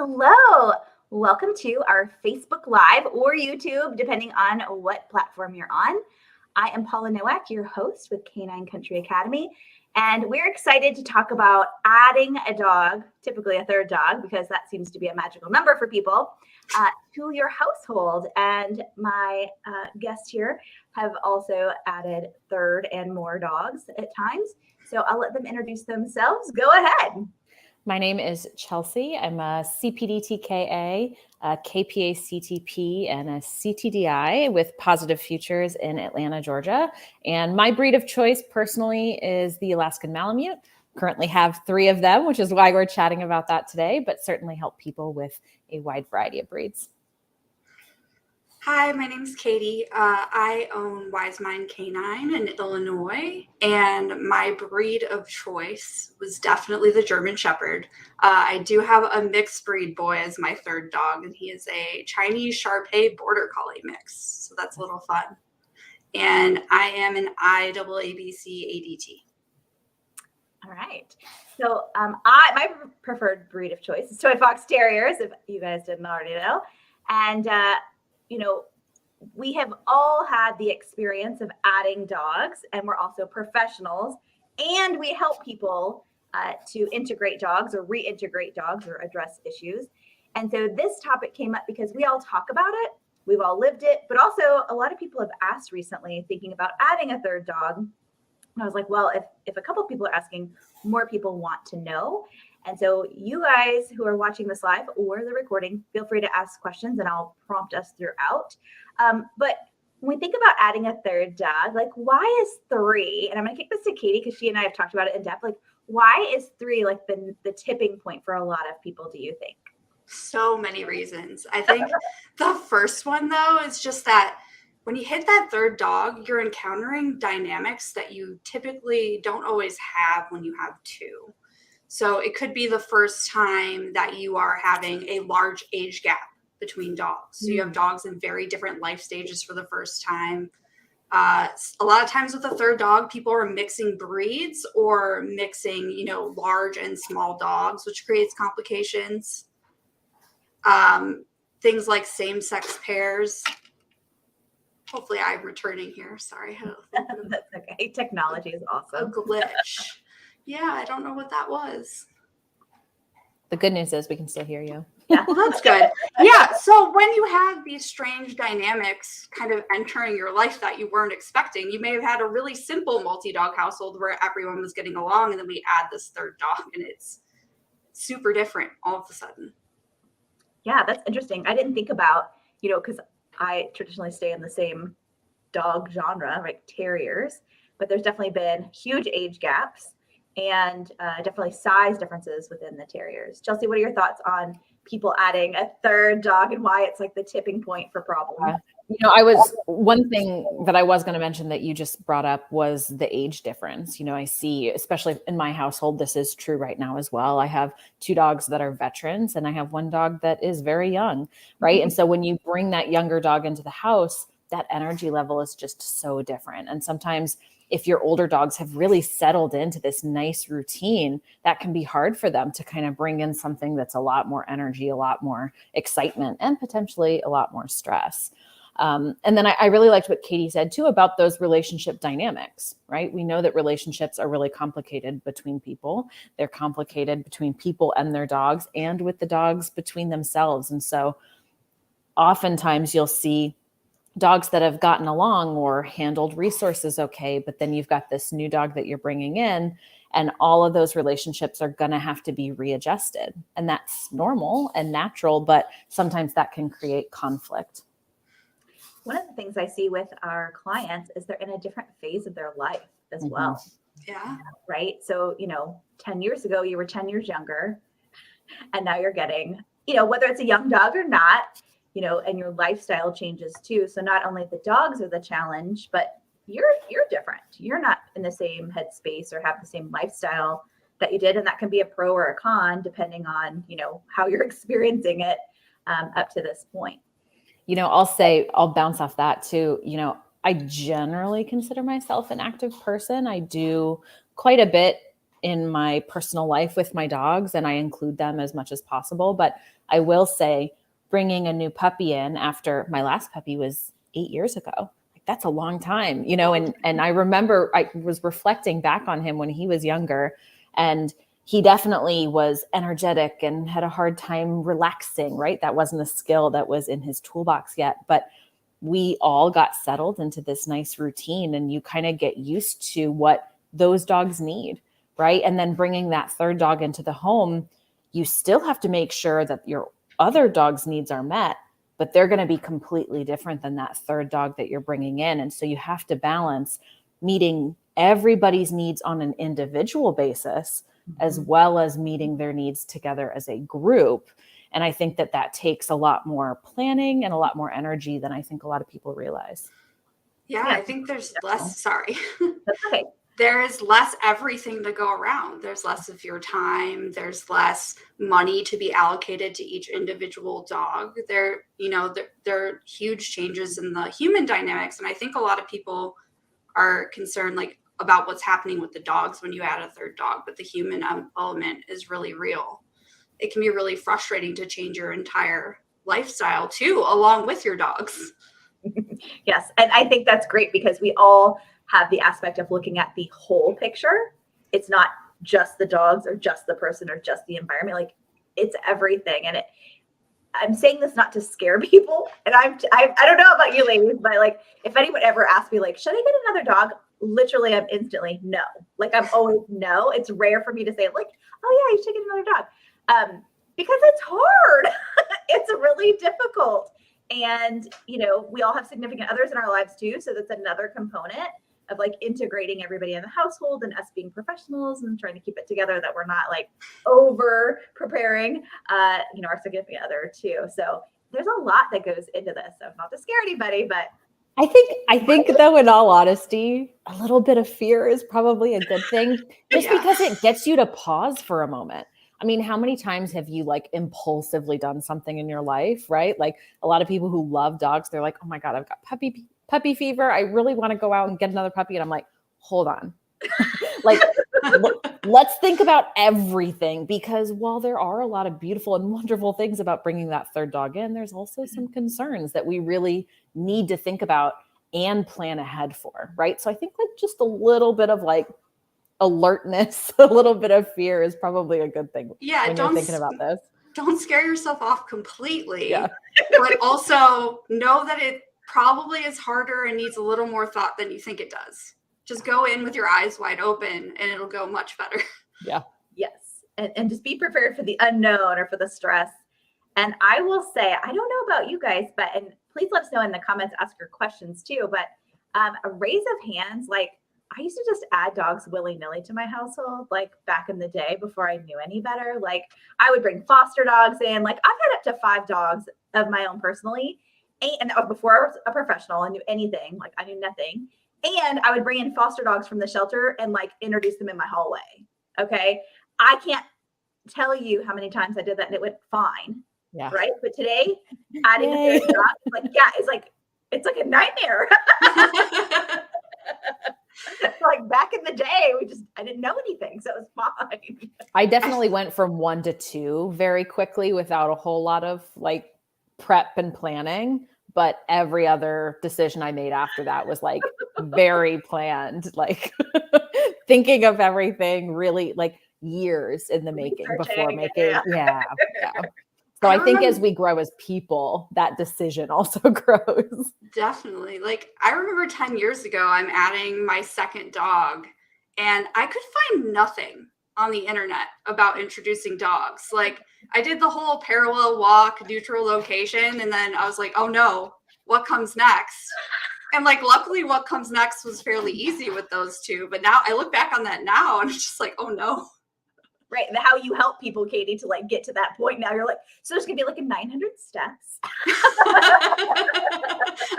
Hello. Welcome to our Facebook Live or YouTube, depending on what platform you're on. I am Paula Nowak, your host with Canine Country Academy, and we're excited to talk about adding a dog, typically a third dog, because that seems to be a magical number for people, to your household. And my guests here have also added third and more dogs at times. So I'll let them introduce themselves. Go ahead. My name is Chelsea. I'm a CPD-TKA, a KPA CTP, and a CTDI with Positive Futures in Atlanta, Georgia. And my breed of choice personally is the Alaskan Malamute. Currently have 3 of them, which is why we're chatting about that today, but certainly help people with a wide variety of breeds. Hi, my name's Katie. I own Wise Mind Canine in Illinois, and my breed of choice was definitely the German Shepherd. I do have a mixed breed boy as my third dog, and he is a Chinese Shar-Pei Border Collie mix, so that's a little fun. And I am an IAABC ADT. All right. So my preferred breed of choice is Toy Fox Terriers, if you guys didn't already know. And we have all had the experience of adding dogs, and we're also professionals, and we help people to integrate dogs or reintegrate dogs or address issues. And so this topic came up because we all talk about it, we've all lived it, but also a lot of people have asked recently thinking about adding a third dog. And I was like, well, if a couple of people are asking, more people want to know. And so you guys who are watching this live or the recording, feel free to ask questions and I'll prompt us throughout. But when we think about adding a third dog, like why is 3? And I'm going to kick this to Katie because she and I have talked about it in depth. Like why is 3 like the tipping point for a lot of people, do you think? So many reasons. I think the first one, though, is just that when you hit that third dog, you're encountering dynamics that you typically don't always have when you have 2. So it could be the first time that you are having a large age gap between dogs. So you have dogs in very different life stages for the first time. A lot of times with a third dog, people are mixing breeds or mixing, large and small dogs, which creates complications. Things like same-sex pairs. Hopefully I'm returning here. Sorry. That's okay. Technology is awesome. A glitch. Yeah, I don't know what that was. The good news is we can still hear you. Yeah, well, that's good. Yeah, so when you have these strange dynamics kind of entering your life that you weren't expecting, you may have had a really simple multi-dog household where everyone was getting along, and then we add this third dog, and it's super different all of a sudden. Yeah, that's interesting. I didn't think about, because I traditionally stay in the same dog genre, like terriers, but there's definitely been huge age gaps and definitely size differences within the terriers. Chelsea, what are your thoughts on people adding a third dog and why it's like the tipping point for problems? One thing that I was going to mention that you just brought up was the age difference. I see, especially in my household, this is true right now as well. I have 2 dogs that are veterans and I have 1 dog that is very young, right? Mm-hmm. And so when you bring that younger dog into the house, that energy level is just so different. And sometimes if your older dogs have really settled into this nice routine, that can be hard for them to kind of bring in something that's a lot more energy, a lot more excitement, and potentially a lot more stress. And then I really liked what Katie said too about those relationship dynamics, right? We know that relationships are really complicated between people. They're complicated between people and their dogs and with the dogs between themselves. And so oftentimes you'll see dogs that have gotten along or handled resources okay, but then you've got this new dog that you're bringing in, and all of those relationships are going to have to be readjusted. And that's normal and natural, but sometimes that can create conflict. One of the things I see with our clients is they're in a different phase of their life as well. Yeah. Right. So, 10 years ago, you were 10 years younger, and now you're getting, whether it's a young dog or not, and your lifestyle changes too. So not only the dogs are the challenge, but you're different. You're not in the same headspace or have the same lifestyle that you did. And that can be a pro or a con, depending on, how you're experiencing it up to this point. I'll bounce off that too. I generally consider myself an active person. I do quite a bit in my personal life with my dogs, and I include them as much as possible. But I will say, bringing a new puppy in after my last puppy was 8 years ago, like that's a long time, you know, and I remember I was reflecting back on him when he was younger, and he definitely was energetic and had a hard time relaxing, right? That wasn't a skill that was in his toolbox yet, but we all got settled into this nice routine, and you kind of get used to what those dogs need, right? And then bringing that third dog into the home, you still have to make sure that your other dog's needs are met, but they're going to be completely different than that third dog that you're bringing in. And so you have to balance meeting everybody's needs on an individual basis, as well as meeting their needs together as a group. And I think that that takes a lot more planning and a lot more energy than I think a lot of people realize. Yeah, I think there's less, sorry. That's okay. There is less everything to go around. There's less of your time. There's less money to be allocated to each individual dog. There are huge changes in the human dynamics. And I think a lot of people are concerned like about what's happening with the dogs when you add a third dog, but the human element is really real. It can be really frustrating to change your entire lifestyle too, along with your dogs. Yes. And I think that's great because we all have the aspect of looking at the whole picture. It's not just the dogs or just the person or just the environment. Like it's everything. And I'm saying this not to scare people. And I don't know about you ladies, but like, if anyone ever asked me like, should I get another dog? Literally, I'm instantly no. Like I'm always no. It's rare for me to say like, oh yeah, you should get another dog. Because it's hard. It's really difficult. And, we all have significant others in our lives too. So that's another component of like integrating everybody in the household and us being professionals and trying to keep it together, that we're not like over preparing, our significant other too. So there's a lot that goes into this. So not to scare anybody, but I think though, in all honesty, a little bit of fear is probably a good thing, just because it gets you to pause for a moment. I mean, how many times have you like impulsively done something in your life, right? Like a lot of people who love dogs, they're like, oh my God, I've got puppy fever. I really want to go out and get another puppy. And I'm like, hold on. Like, let's think about everything, because while there are a lot of beautiful and wonderful things about bringing that third dog in, there's also some concerns that we really need to think about and plan ahead for, right? So I think like just a little bit of like alertness, a little bit of fear is probably a good thing. Yeah, when you're thinking about this. Don't scare yourself off completely, but also know that it probably is harder and needs a little more thought than you think it does. Just go in with your eyes wide open and it'll go much better. Yeah. Yes. And just be prepared for the unknown or for the stress. And I will say, I don't know about you guys, and please let us know in the comments, ask your questions too, but a raise of hands, like I used to just add dogs willy-nilly to my household, like back in the day before I knew any better. Like I would bring foster dogs in. Like I've had up to 5 dogs of my own personally. And that was before I was a professional and knew anything. Like I knew nothing. And I would bring in foster dogs from the shelter and like introduce them in my hallway. Okay. I can't tell you how many times I did that and it went fine. Yeah. Right. But today, adding the third dog, it's like a nightmare. Like back in the day, I didn't know anything, so it was fine. I definitely went from 1 to 2 very quickly without a whole lot of like prep and planning. But every other decision I made after that was like very planned, like thinking of everything really like years in the making before making. Yeah. So I think as we grow as people, that decision also grows. Definitely. Like I remember 10 years ago, I'm adding my second dog and I could find nothing on the internet about introducing dogs. Like I did the whole parallel walk, neutral location. And then I was like, oh no, what comes next? And like, luckily what comes next was fairly easy with those two. But now I look back on that now and it's just like, oh no. Right. And how you help people, Katie, to like get to that point. Now you're like, so there's going to be like a 900 steps.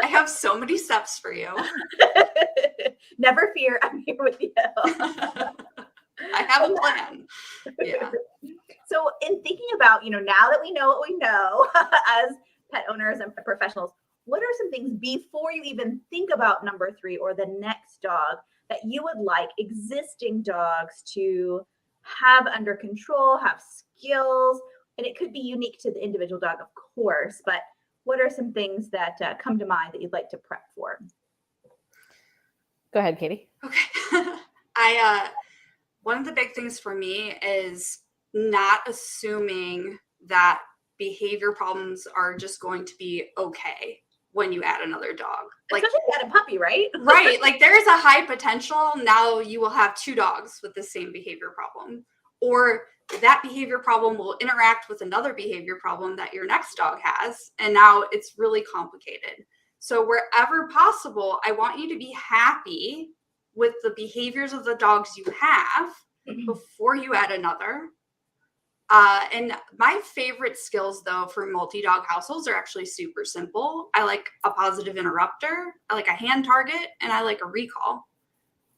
I have so many steps for you. Never fear. I'm here with you. I have a plan. Yeah. So in thinking about, now that we know what we know as pet owners and professionals, what are some things before you even think about number 3 or the next dog that you would like existing dogs to have under control, have skills? And it could be unique to the individual dog, of course, but what are some things that come to mind that you'd like to prep for? Go ahead, Katie. Okay. One of the big things for me is not assuming that behavior problems are just going to be okay when you add another dog. Like, especially if you had a puppy, right? Right. Like, there is a high potential now you will have 2 dogs with the same behavior problem, or that behavior problem will interact with another behavior problem that your next dog has. And now it's really complicated. So wherever possible, I want you to be happy with the behaviors of the dogs you have before you add another. And my favorite skills, though, for multi-dog households are actually super simple. I like a positive interrupter, I like a hand target, and I like a recall.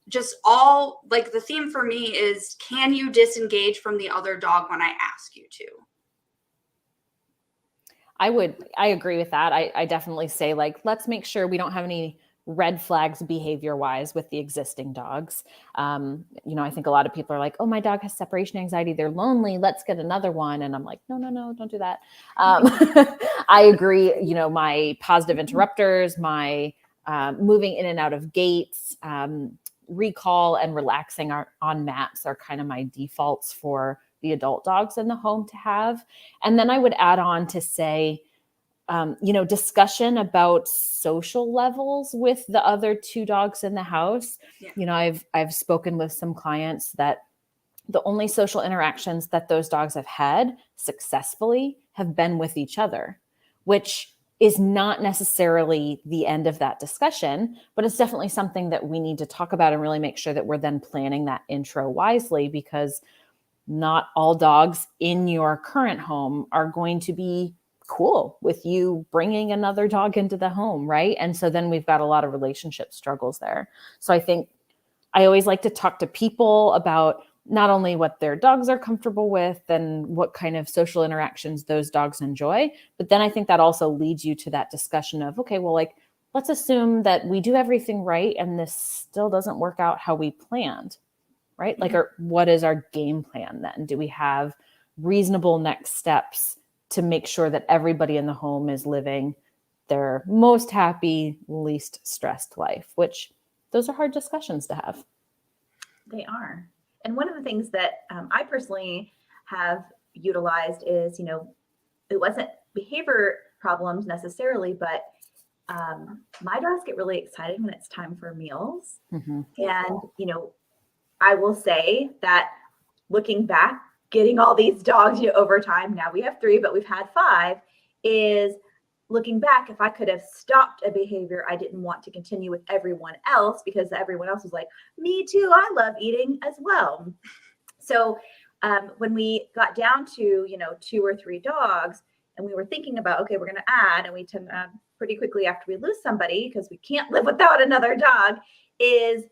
Just all, like, the theme for me is, can you disengage from the other dog when I ask you to? I agree with that. I definitely say, like, let's make sure we don't have any red flags behavior wise with the existing dogs. I think a lot of people are like, oh, my dog has separation anxiety, they're lonely, let's get another one. And I'm like, no, don't do that. I agree. My positive interrupters, my moving in and out of gates, recall and relaxing on mats are kind of my defaults for the adult dogs in the home to have. And then I would add on to say, discussion about social levels with the other 2 dogs in the house. Yeah. I've spoken with some clients that the only social interactions that those dogs have had successfully have been with each other, which is not necessarily the end of that discussion, but it's definitely something that we need to talk about and really make sure that we're then planning that intro wisely, because not all dogs in your current home are going to be cool with you bringing another dog into the home, right? And so then we've got a lot of relationship struggles there. So I think I always like to talk to people about not only what their dogs are comfortable with and what kind of social interactions those dogs enjoy, but then I think that also leads you to that discussion of, okay, well, like, let's assume that we do everything right and this still doesn't work out how we planned, right? Like, what is our game plan then? Do we have reasonable next steps to make sure that everybody in the home is living their most happy, least stressed life? Which, those are hard discussions to have. They are. And one of the things that I personally have utilized is, it wasn't behavior problems necessarily, but my dogs get really excited when it's time for meals. Mm-hmm. And, I will say that looking back, getting all these dogs over time, now we have 3, but we've had 5, is looking back, if I could have stopped a behavior I didn't want to continue with everyone else, because everyone else was like, me too, I love eating as well. So when we got down to, 2 or 3 dogs, and we were thinking about, okay, we're going to add, and we tend to add pretty quickly after we lose somebody because we can't live without another dog, is,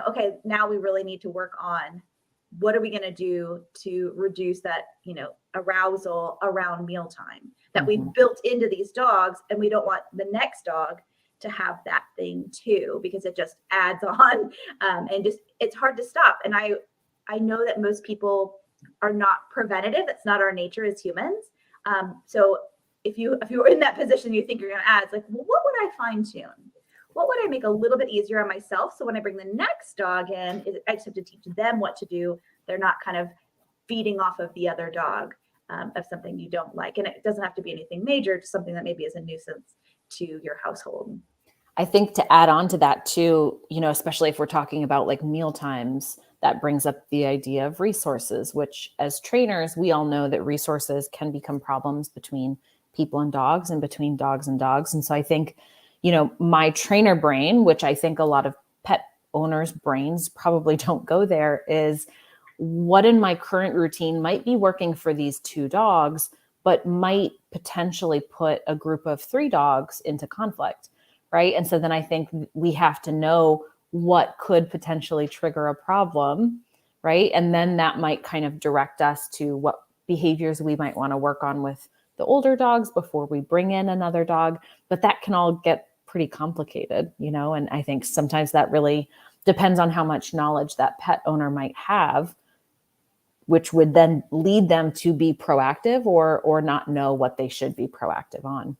okay, now we really need to work on what are we going to do to reduce that, arousal around mealtime that we've built into these dogs, and we don't want the next dog to have that thing too, because it just adds on, and just, it's hard to stop. And I know that most people are not preventative. That's not our nature as humans. So if you're in that position, you think you're going to add, it's like, well, what would I fine tune? What would I make a little bit easier on myself? So when I bring the next dog in, I just have to teach them what to do. They're not kind of feeding off of the other dog of something you don't like. And it doesn't have to be anything major, just something that maybe is a nuisance to your household. I think to add on to that too, especially if we're talking about like meal times, that brings up the idea of resources, which as trainers, we all know that resources can become problems between people and dogs and between dogs and dogs. And so I think, my trainer brain, which I think a lot of pet owners' brains probably don't go there, is what in my current routine might be working for these 2 dogs, but might potentially put a group of 3 dogs into conflict, right? And so then I think we have to know what could potentially trigger a problem, right? And then that might kind of direct us to what behaviors we might want to work on with the older dogs before we bring in another dog. But that can all get pretty complicated, and I think sometimes that really depends on how much knowledge that pet owner might have, which would then lead them to be proactive or not know what they should be proactive on.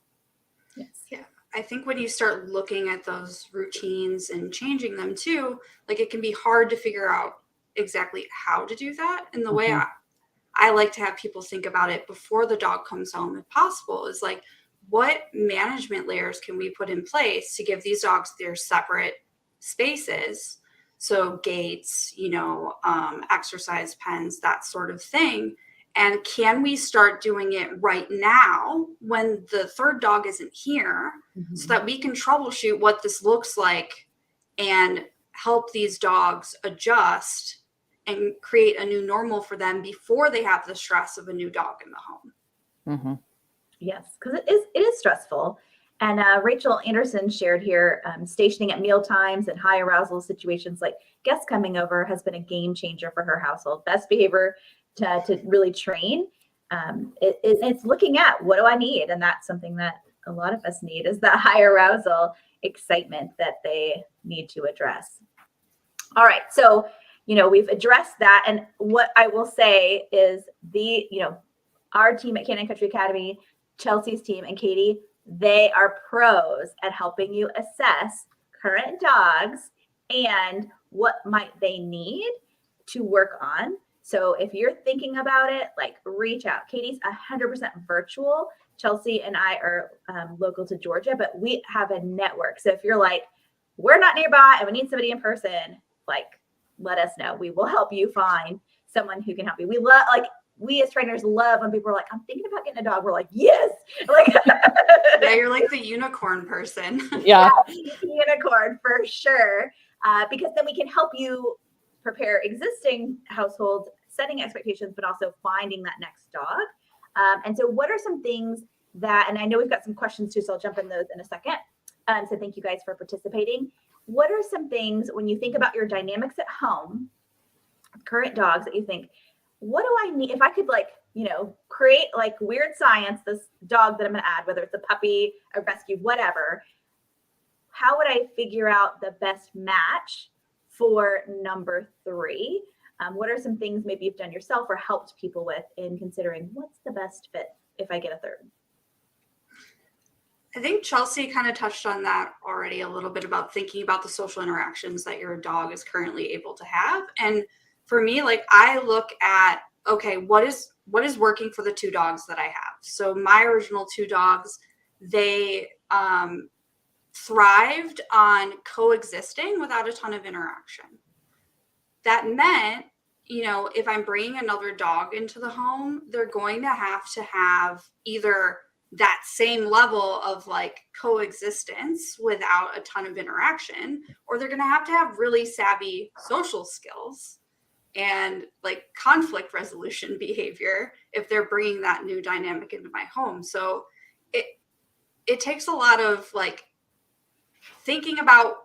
Yes. Yeah. I think when you start looking at those routines and changing them too, like it can be hard to figure out exactly how to do that. And the way I like to have people think about it before the dog comes home, if possible, is like, what management layers can we put in place to give these dogs their separate spaces? So gates, exercise pens, that sort of thing. And can we start doing it right now when the third dog isn't here, so that we can troubleshoot what this looks like and help these dogs adjust and create a new normal for them before they have the stress of a new dog in the home? Mm-hmm. Yes, because it is stressful. And Rachel Anderson shared here, stationing at meal times and high arousal situations like guests coming over has been a game changer for her household. Best behavior to really train. It's looking at what do I need? And that's something that a lot of us need, is that high arousal excitement that they need to address. All right. So, we've addressed that. And what I will say is our team at Canine Country Academy, Chelsea's team, and Katie, they are pros at helping you assess current dogs and what might they need to work on. So if you're thinking about it, like, reach out. Katie's 100% virtual. Chelsea and I are local to Georgia, but we have a network. So if you're like, we're not nearby and we need somebody in person, like, let us know. We will help you find someone who can help you. We as trainers love when people are like, I'm thinking about getting a dog. We're like, yes. Like, yeah, you're like the unicorn person. Yeah. Unicorn for sure. Because then we can help you prepare existing households, setting expectations, but also finding that next dog. And so what are some things that, and I know we've got some questions too, so I'll jump in those in a second. So thank you guys for participating. What are some things when you think about your dynamics at home, current dogs, that you think, what do I need? If I could create like weird science, this dog that I'm going to add, whether it's a puppy, a rescue, whatever, how would I figure out the best match for number 3? What are some things maybe you've done yourself or helped people with in considering what's the best fit if I get a third? I think Chelsea kind of touched on that already a little bit, about thinking about the social interactions that your dog is currently able to have. And for me, like, I look at, okay, what is working for the 2 dogs that I have? So my original 2 dogs, they thrived on coexisting without a ton of interaction. That meant, if I'm bringing another dog into the home, they're going to have either that same level of like coexistence without a ton of interaction, or they're going to have really savvy social skills and like conflict resolution behavior if they're bringing that new dynamic into my home. So it takes a lot of like thinking about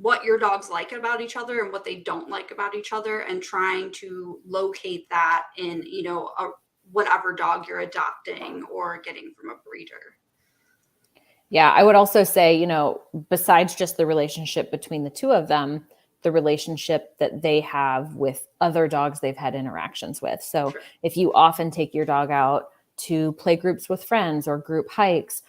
what your dogs like about each other and what they don't like about each other, and trying to locate that in, whatever dog you're adopting or getting from a breeder. Yeah, I would also say, besides just the relationship between the 2 of them, the relationship that they have with other dogs they've had interactions with. So Sure. If you often take your dog out to play groups with friends or group hikes,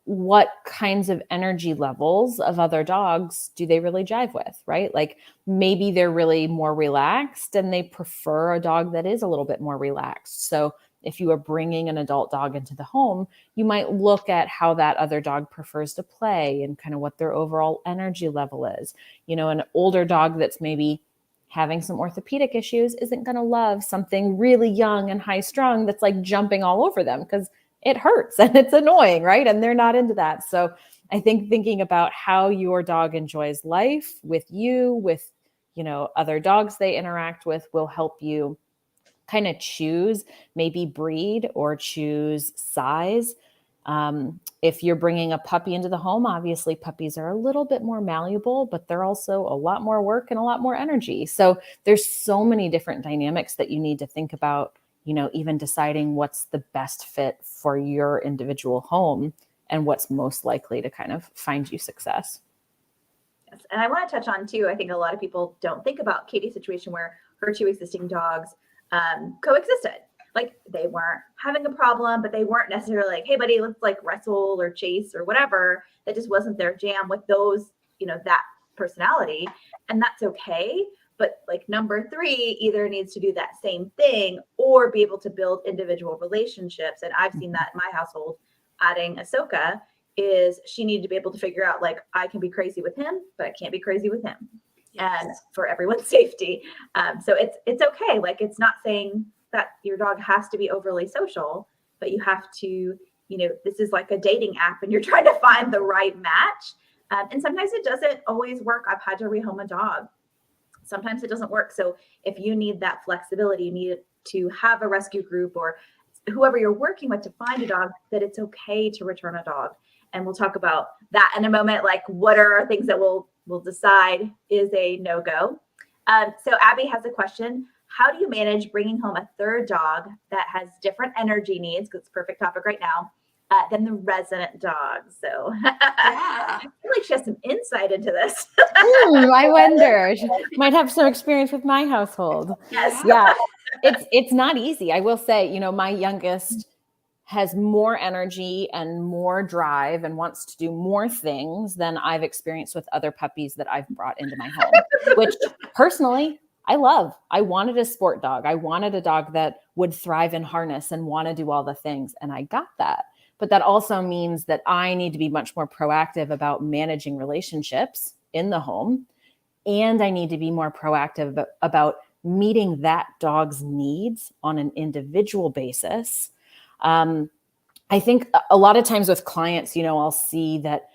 what kinds of energy levels of other dogs do they really jive with, right? Like, maybe they're really more relaxed and they prefer a dog that is a little bit more relaxed. So if you are bringing an adult dog into the home, you might look at how that other dog prefers to play and kind of what their overall energy level is. An older dog that's maybe having some orthopedic issues isn't going to love something really young and high strung that's like jumping all over them, because it hurts and it's annoying, right? And they're not into that. So I think thinking about how your dog enjoys life with you, with, other dogs they interact with, will help you kind of choose maybe breed or choose size. If you're bringing a puppy into the home, obviously puppies are a little bit more malleable, but they're also a lot more work and a lot more energy. So there's so many different dynamics that you need to think about even deciding what's the best fit for your individual home and what's most likely to kind of find you success. Yes. And I want to touch on too, I think a lot of people don't think about Katie's situation where her 2 existing dogs coexisted. Like they weren't having a problem, but they weren't necessarily like, hey buddy, let's like wrestle or chase or whatever. That just wasn't their jam with those, that personality. And that's okay. But like number 3 either needs to do that same thing or be able to build individual relationships. And I've seen that in my household. Adding Ahsoka is she needed to be able to figure out like I can be crazy with him, but I can't be crazy with him. Yes. And for everyone's safety. So it's okay. Like it's not saying that your dog has to be overly social, but you have to, this is like a dating app and you're trying to find the right match. And sometimes it doesn't always work. I've had to rehome a dog. Sometimes it doesn't work. So if you need that flexibility, you need to have a rescue group or whoever you're working with to find a dog, that it's okay to return a dog. And we'll talk about that in a moment. Like what are things that we'll decide is a no-go. So Abby has a question. How do you manage bringing home a third dog that has different energy needs, because it's a perfect topic right now, than the resident dog? So I feel like she has some insight into this. I wonder. She might have some experience with my household. Yes. Yeah. It's not easy. I will say, my youngest has more energy and more drive and wants to do more things than I've experienced with other puppies that I've brought into my home, which personally I love. I wanted a sport dog. I wanted a dog that would thrive in harness and want to do all the things. And I got that. But that also means that I need to be much more proactive about managing relationships in the home. And I need to be more proactive about meeting that dog's needs on an individual basis. I think a lot of times with clients, I'll see that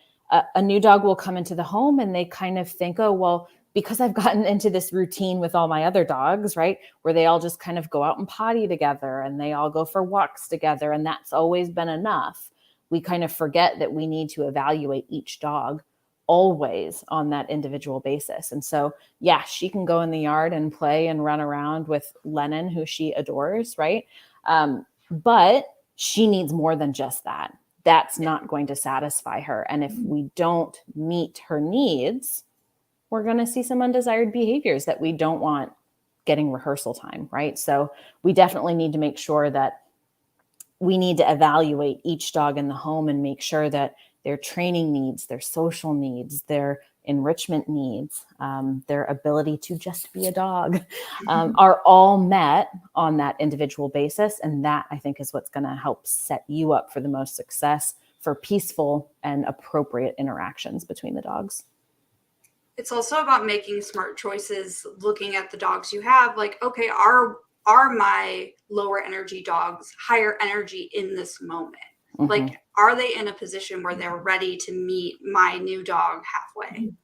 a new dog will come into the home and they kind of think, oh, well, because I've gotten into this routine with all my other dogs, right, where they all just kind of go out and potty together and they all go for walks together, and that's always been enough. We kind of forget that we need to evaluate each dog always on that individual basis. And so, yeah, she can go in the yard and play and run around with Lennon, who she adores, right? But she needs more than just that. That's not going to satisfy her. And if we don't meet her needs, we're going to see some undesired behaviors that we don't want getting rehearsal time, right? So we definitely need to make sure that we need to evaluate each dog in the home and make sure that their training needs, their social needs, their enrichment needs, their ability to just be a dog are all met on that individual basis. And that, I think, is what's going to help set you up for the most success for peaceful and appropriate interactions between the dogs. It's also about making smart choices, looking at the dogs you have. Like, okay, are my lower energy dogs higher energy in this moment? Mm-hmm. Like, are they in a position where they're ready to meet my new dog halfway? Mm-hmm.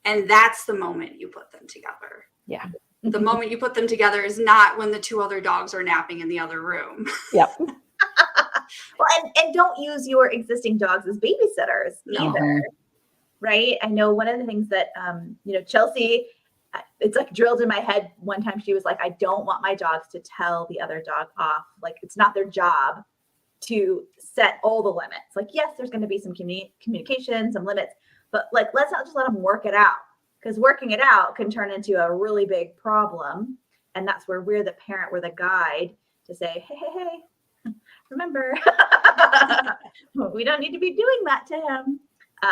And that's the moment you put them together. Yeah. The moment you put them together is not when the 2 other dogs are napping in the other room. Yep. Well, and don't use your existing dogs as babysitters either. Right. I know one of the things that, Chelsea, it's like drilled in my head. One time she was like, I don't want my dogs to tell the other dog off. Like, it's not their job to set all the limits. Like, yes, there's going to be some communication, some limits, but like, let's not just let them work it out, because working it out can turn into a really big problem. And that's where we're the parent, we're the guide to say, hey, remember, we don't need to be doing that to him.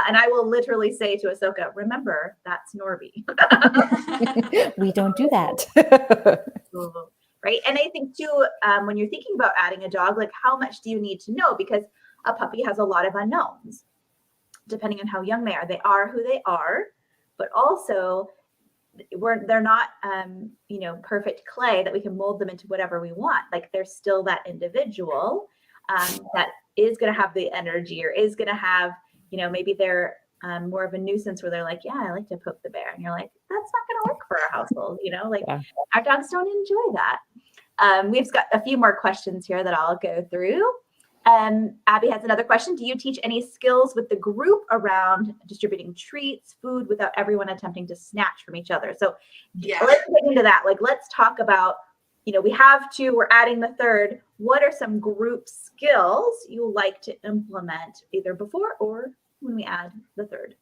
And I will literally say to Ahsoka, remember, that's Norby. We don't do that. Right. And I think too, when you're thinking about adding a dog, like how much do you need to know? Because a puppy has a lot of unknowns, depending on how young they are. They are who they are, but also they're not, perfect clay that we can mold them into whatever we want. Like they're still that individual that is going to have the energy or is going to have, maybe they're more of a nuisance where they're like, yeah, I like to poke the bear. And you're like, that's not going to work for our household. Our dogs don't enjoy that. We've got a few more questions here that I'll go through. Abby has another question. Do you teach any skills with the group around distributing treats, food without everyone attempting to snatch from each other? So let's get into that. Like, let's talk about we have two, we're adding the third. What are some group skills you like to implement either before or when we add the third?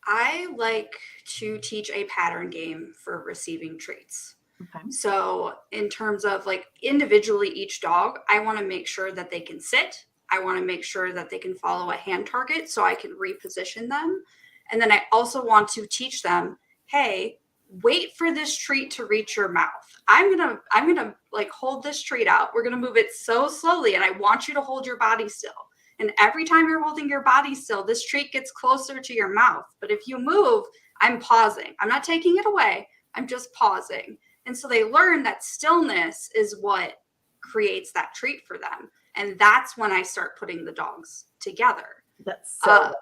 I like to teach a pattern game for receiving treats. Okay. So, in terms of like individually each dog, I want to make sure that they can sit. I want to make sure that they can follow a hand target so I can reposition them. And then I also want to teach them, hey, wait for this treat to reach your mouth. I'm going to like hold this treat out. We're going to move it so slowly and I want you to hold your body still. And every time you're holding your body still, this treat gets closer to your mouth. But if you move, I'm pausing. I'm not taking it away. I'm just pausing. And so they learn that stillness is what creates that treat for them. And that's when I start putting the dogs together. That's so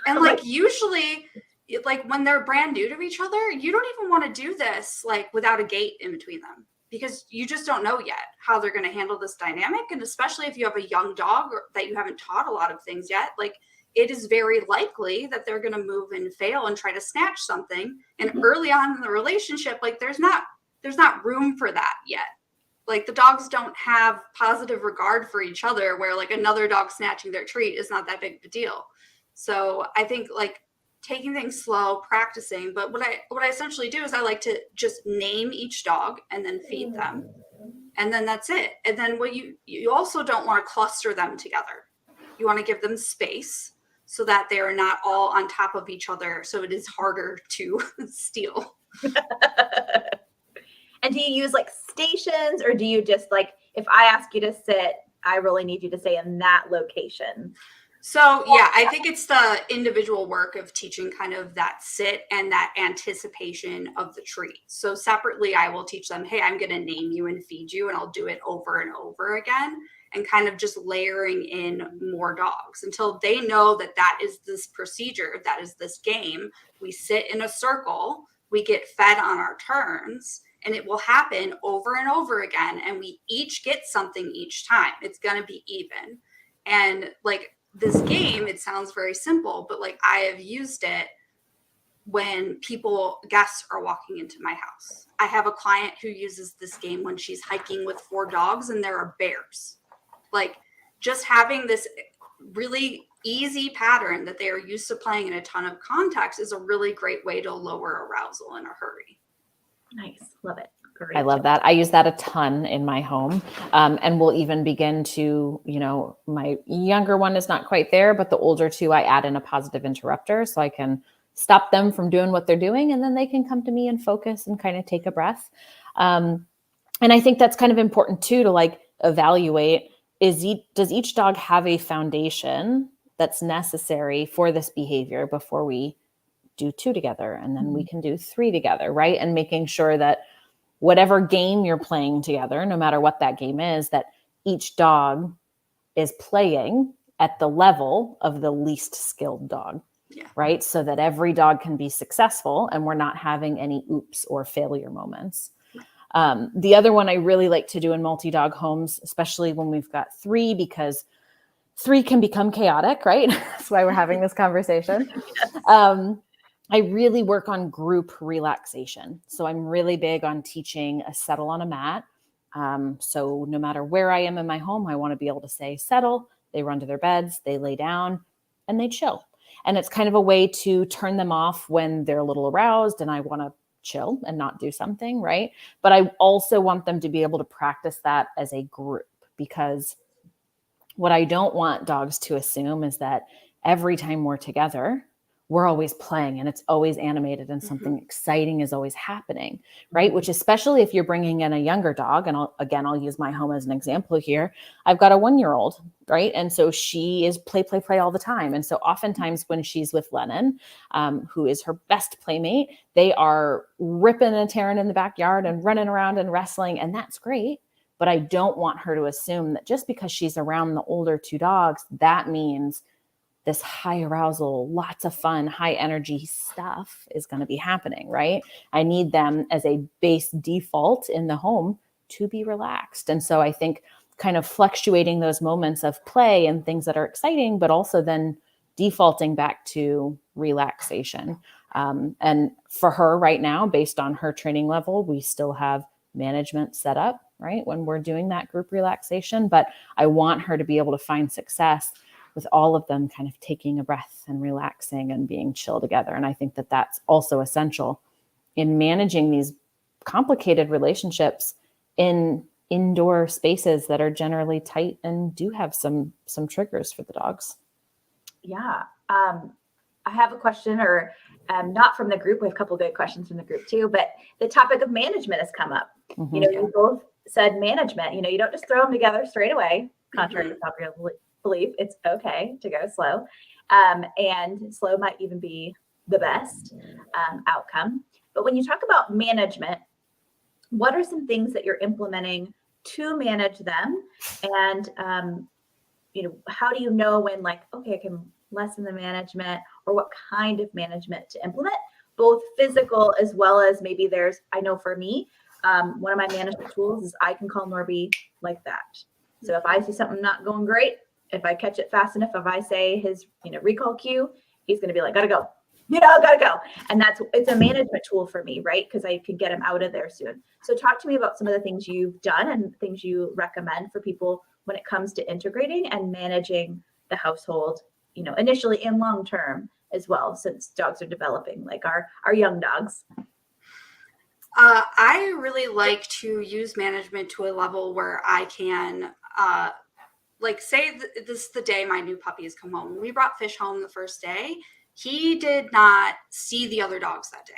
and like usually like when they're brand new to each other, you don't even want to do this like without a gate in between them because you just don't know yet how they're going to handle this dynamic. And especially if you have a young dog that you haven't taught a lot of things yet, like it is very likely that they're going to move and fail and try to snatch something. And early on in the relationship, like there's not room for that yet. Like the dogs don't have positive regard for each other where like another dog snatching their treat is not that big of a deal. So I think like taking things slow, practicing, but what I essentially do is I like to just name each dog and then feed them. And then that's it. And then what you also don't want to cluster them together. You want to give them space so that they are not all on top of each other. So it is harder to steal. And do you use like stations or do you just like, if I ask you to sit, I really need you to stay in that location? So yeah, I think it's the individual work of teaching kind of that sit and that anticipation of the treat. So separately, I will teach them, hey, I'm going to name you and feed you, and I'll do it over and over again, and kind of just layering in more dogs until they know that that is this procedure, that is this game. We sit in a circle, we get fed on our turns, and it will happen over and over again. And we each get something each time. It's going to be even. And like, this game, it sounds very simple, but like I have used it when guests are walking into my house. I have a client who uses this game when she's hiking with 4 dogs and there are bears. Like just having this really easy pattern that they are used to playing in a ton of context is a really great way to lower arousal in a hurry. Nice. Love it. Great. I love that. I use that a ton in my home. And we'll even begin to, my younger one is not quite there, but the older two, I add in a positive interrupter so I can stop them from doing what they're doing. And then they can come to me and focus and kind of take a breath. And I think that's kind of important too, to like evaluate, does each dog have a foundation that's necessary for this behavior before we do 2 together, and then we can do 3 together, right? And making sure that whatever game you're playing together, no matter what that game is, that each dog is playing at the level of the least skilled dog, right? So that every dog can be successful and we're not having any oops or failure moments. The other one I really like to do in multi-dog homes, especially when we've got 3, because 3 can become chaotic, right? That's why we're having this conversation. I really work on group relaxation. So I'm really big on teaching a settle on a mat. So no matter where I am in my home, I want to be able to say settle, they run to their beds, they lay down, and they chill. And it's kind of a way to turn them off when they're a little aroused and I want to chill and not do something, right? But I also want them to be able to practice that as a group, because what I don't want dogs to assume is that every time we're together, we're always playing and it's always animated and something exciting is always happening, right? Which, especially if you're bringing in a younger dog, and I'll use my home as an example here. I've got a 1-year-old, right? And so she is play all the time. And so oftentimes when she's with Lennon, who is her best playmate, they are ripping and tearing in the backyard and running around and wrestling. And that's great. But I don't want her to assume that just because she's around the older 2 dogs, that means this high arousal, lots of fun, high energy stuff is going to be happening, right? I need them as a base default in the home to be relaxed. And so I think kind of fluctuating those moments of play and things that are exciting, but also then defaulting back to relaxation. And for her right now, based on her training level, we still have management set up right? When we're doing that group relaxation, but I want her to be able to find success with all of them kind of taking a breath and relaxing and being chill together. And I think that that's also essential in managing these complicated relationships in indoor spaces that are generally tight and do have some triggers for the dogs. Yeah. I have a question, or not from the group. We have a couple of good questions from the group too, but the topic of management has come up. Mm-hmm. You know, you both said management, you know, you don't just throw them together straight away, contrary to popular belief. It's okay to go slow. And slow might even be the best outcome. But when you talk about management, what are some things that you're implementing to manage them? And, you know, how do you know when, like, okay, I can lessen the management, or what kind of management to implement, both physical as well as maybe there's, I know for me, one of my management tools is I can call Norby like that. So if I see something not going great, if I catch it fast enough, if I say his, you know, recall cue, he's going to be like, gotta go, you know, gotta go. And it's a management tool for me, right? Because I can get him out of there soon. So talk to me about some of the things you've done and things you recommend for people when it comes to integrating and managing the household, you know, initially and long term as well, since dogs are developing, like our young dogs. I really like to use management to a level where I can, like, say this is the day my new puppies come home. When we brought Fish home the first day, he did not see the other dogs that day.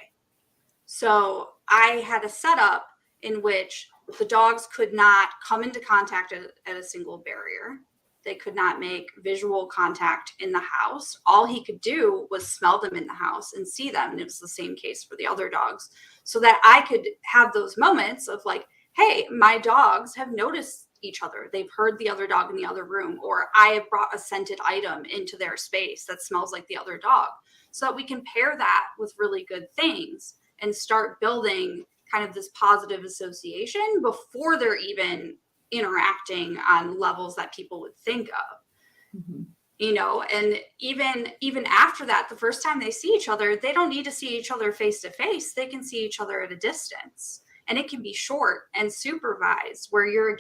So I had a setup in which the dogs could not come into contact at a single barrier. They could not make visual contact in the house. All he could do was smell them in the house and see them. And it was the same case for the other dogs. So that I could have those moments of like, hey, my dogs have noticed each other. They've heard the other dog in the other room, or I have brought a scented item into their space that smells like the other dog, so that we can pair that with really good things and start building kind of this positive association before they're even interacting on levels that people would think of. Mm-hmm. You know, and even after that, the first time they see each other, they don't need to see each other face to face. They can see each other at a distance, and it can be short and supervised, where you're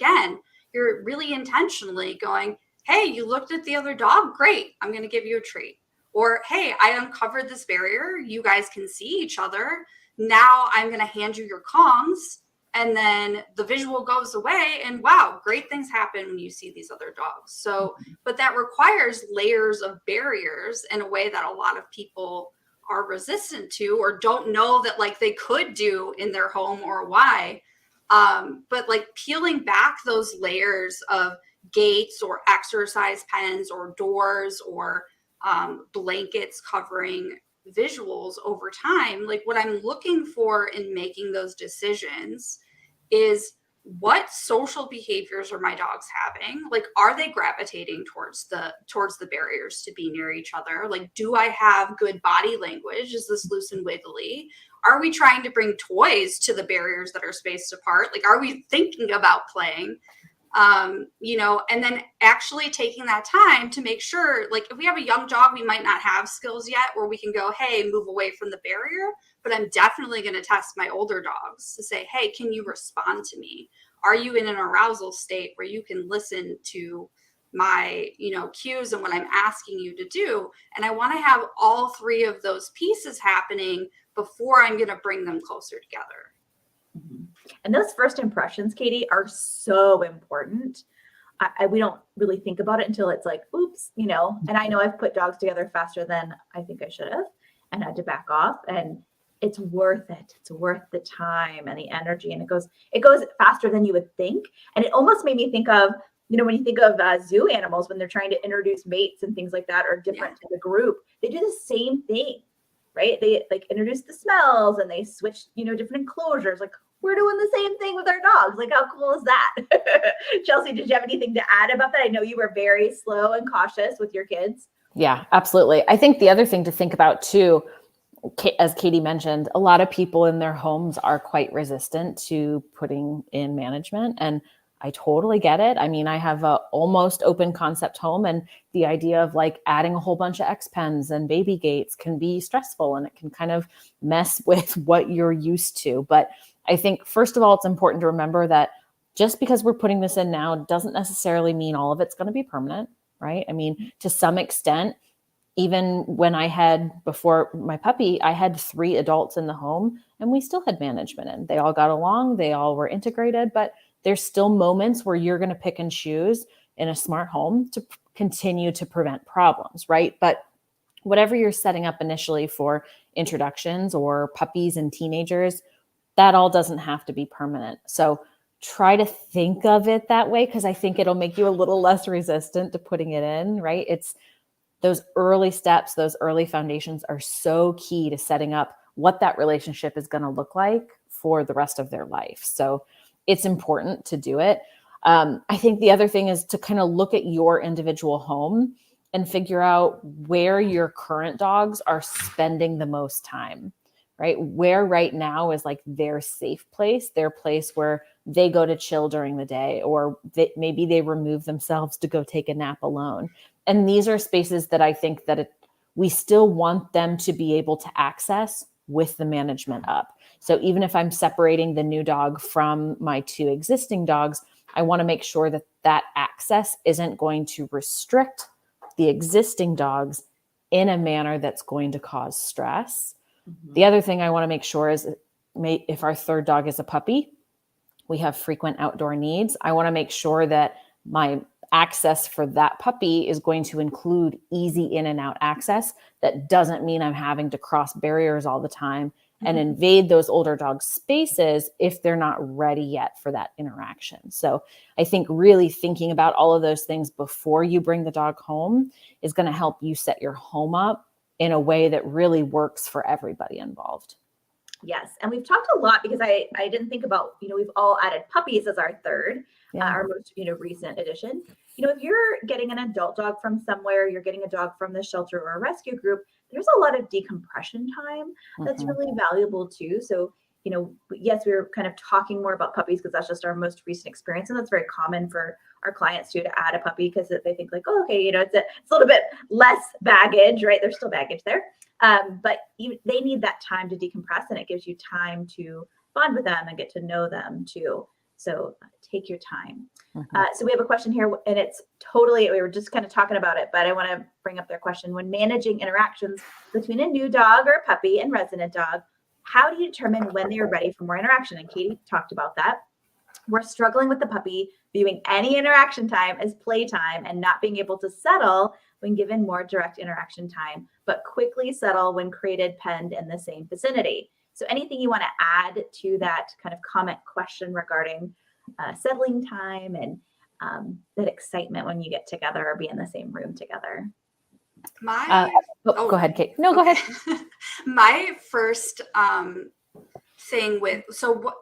really intentionally going, hey, you looked at the other dog, great, I'm going to give you a treat. Or, hey, I uncovered this barrier, you guys can see each other, now I'm going to hand you your Kongs. And then the visual goes away, and wow, great things happen when you see these other dogs. So, but that requires layers of barriers in a way that a lot of people are resistant to, or don't know that like they could do in their home, or why. But like peeling back those layers of gates or exercise pens or doors or blankets covering visuals over time, like what I'm looking for in making those decisions is, what social behaviors are my dogs having? Like, are they gravitating towards the barriers to be near each other? Like, do I have good body language? Is this loose and wiggly? Are we trying to bring toys to the barriers that are spaced apart? Like, are we thinking about playing? You know, and then actually taking that time to make sure, like, if we have a young dog, we might not have skills yet where we can go, hey, move away from the barrier, but I'm definitely going to test my older dogs to say, hey, can you respond to me? Are you in an arousal state where you can listen to my, you know, cues and what I'm asking you to do? And I want to have all three of those pieces happening before I'm going to bring them closer together. Mm-hmm. And those first impressions, Katie, are so important. We don't really think about it until it's like, oops, you know, and I know I've put dogs together faster than I think I should have and had to back off, and it's worth it. It's worth the time and the energy. And it goes faster than you would think. And it almost made me think of, you know, when you think of zoo animals, when they're trying to introduce mates and things like that, or different to the group, they do the same thing, right? They like introduce the smells and they switch, you know, different enclosures. Like, we're doing the same thing with our dogs. Like, how cool is that? Chelsea, did you have anything to add about that? I know you were very slow and cautious with your kids. Yeah, absolutely. I think the other thing to think about too, as Katie mentioned, a lot of people in their homes are quite resistant to putting in management, and I totally get it. I mean, I have a almost open concept home, and the idea of like adding a whole bunch of X pens and baby gates can be stressful, and it can kind of mess with what you're used to. But I think, first of all, it's important to remember that just because we're putting this in now doesn't necessarily mean all of it's going to be permanent, right? I mean, to some extent, even when before my puppy, I had 3 adults in the home and we still had management in. They all got along, they all were integrated, but there's still moments where you're going to pick and choose in a smart home to continue to prevent problems, right? But whatever you're setting up initially for introductions or puppies and teenagers, that all doesn't have to be permanent. So try to think of it that way, because I think it'll make you a little less resistant to putting it in, right? It's those early steps, those early foundations are so key to setting up what that relationship is going to look like for the rest of their life. So it's important to do it. I think the other thing is to kind of look at your individual home and figure out where your current dogs are spending the most time, right? Where right now is like their safe place, their place where they go to chill during the day, or maybe they remove themselves to go take a nap alone. And these are spaces that I think that we still want them to be able to access with the management up. So even if I'm separating the new dog from my 2 existing dogs, I want to make sure that that access isn't going to restrict the existing dogs in a manner that's going to cause stress. Mm-hmm. The other thing I want to make sure is if our 3rd dog is a puppy, we have frequent outdoor needs. I want to make sure that my access for that puppy is going to include easy in and out access. That doesn't mean I'm having to cross barriers all the time and invade those older dogs' spaces if they're not ready yet for that interaction. So I think really thinking about all of those things before you bring the dog home is going to help you set your home up in a way that really works for everybody involved. Yes. And we've talked a lot, because I didn't think about, we've all added puppies as our 3rd, our most, recent addition. If you're getting an adult dog from somewhere, you're getting a dog from the shelter or a rescue group, there's a lot of decompression time that's really valuable too. So, yes, we were kind of talking more about puppies because that's just our most recent experience. And that's very common for our clients too, to add a puppy, because they think like, oh, okay, it's a little bit less baggage, right? There's still baggage there. But they need that time to decompress, and it gives you time to bond with them and get to know them too. So take your time. So we have a question here, and it's totally, we were just kind of talking about it, but I want to bring up their question. When managing interactions between a new dog or a puppy and resident dog, how do you determine when they are ready for more interaction? And Katie talked about that. We're struggling with the puppy viewing any interaction time as playtime and not being able to settle when given more direct interaction time, but quickly settle when crated, penned in the same vicinity. So anything you want to add to that kind of comment question regarding settling time and that excitement when you get together or be in the same room together? Go ahead, Kate. No, go ahead. My first thing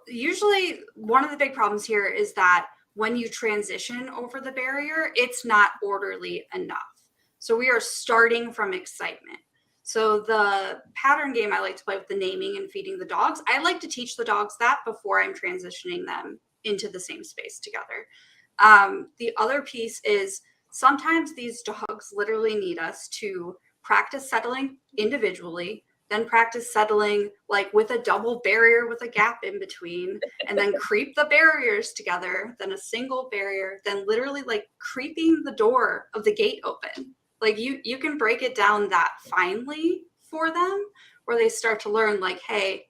usually one of the big problems here is that when you transition over the barrier, it's not orderly enough. So we are starting from excitement. So the pattern game I like to play with the naming and feeding the dogs, I like to teach the dogs that before I'm transitioning them into the same space together. The other piece is sometimes these dogs literally need us to practice settling individually, then practice settling like with a double barrier with a gap in between, and then creep the barriers together, then a single barrier, then literally like creeping the door of the gate open. Like you can break it down that finely for them, where they start to learn like, hey,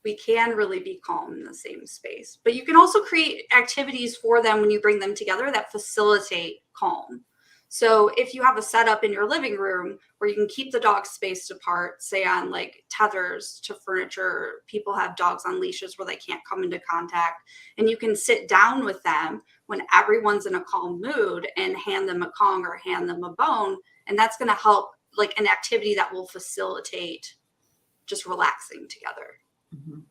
we can really be calm in the same space. But you can also create activities for them when you bring them together that facilitate calm. So if you have a setup in your living room where you can keep the dogs spaced apart, say on like tethers to furniture, people have dogs on leashes where they can't come into contact, and you can sit down with them when everyone's in a calm mood and hand them a Kong or hand them a bone. And that's going to help, like an activity that will facilitate just relaxing together. Mm-hmm.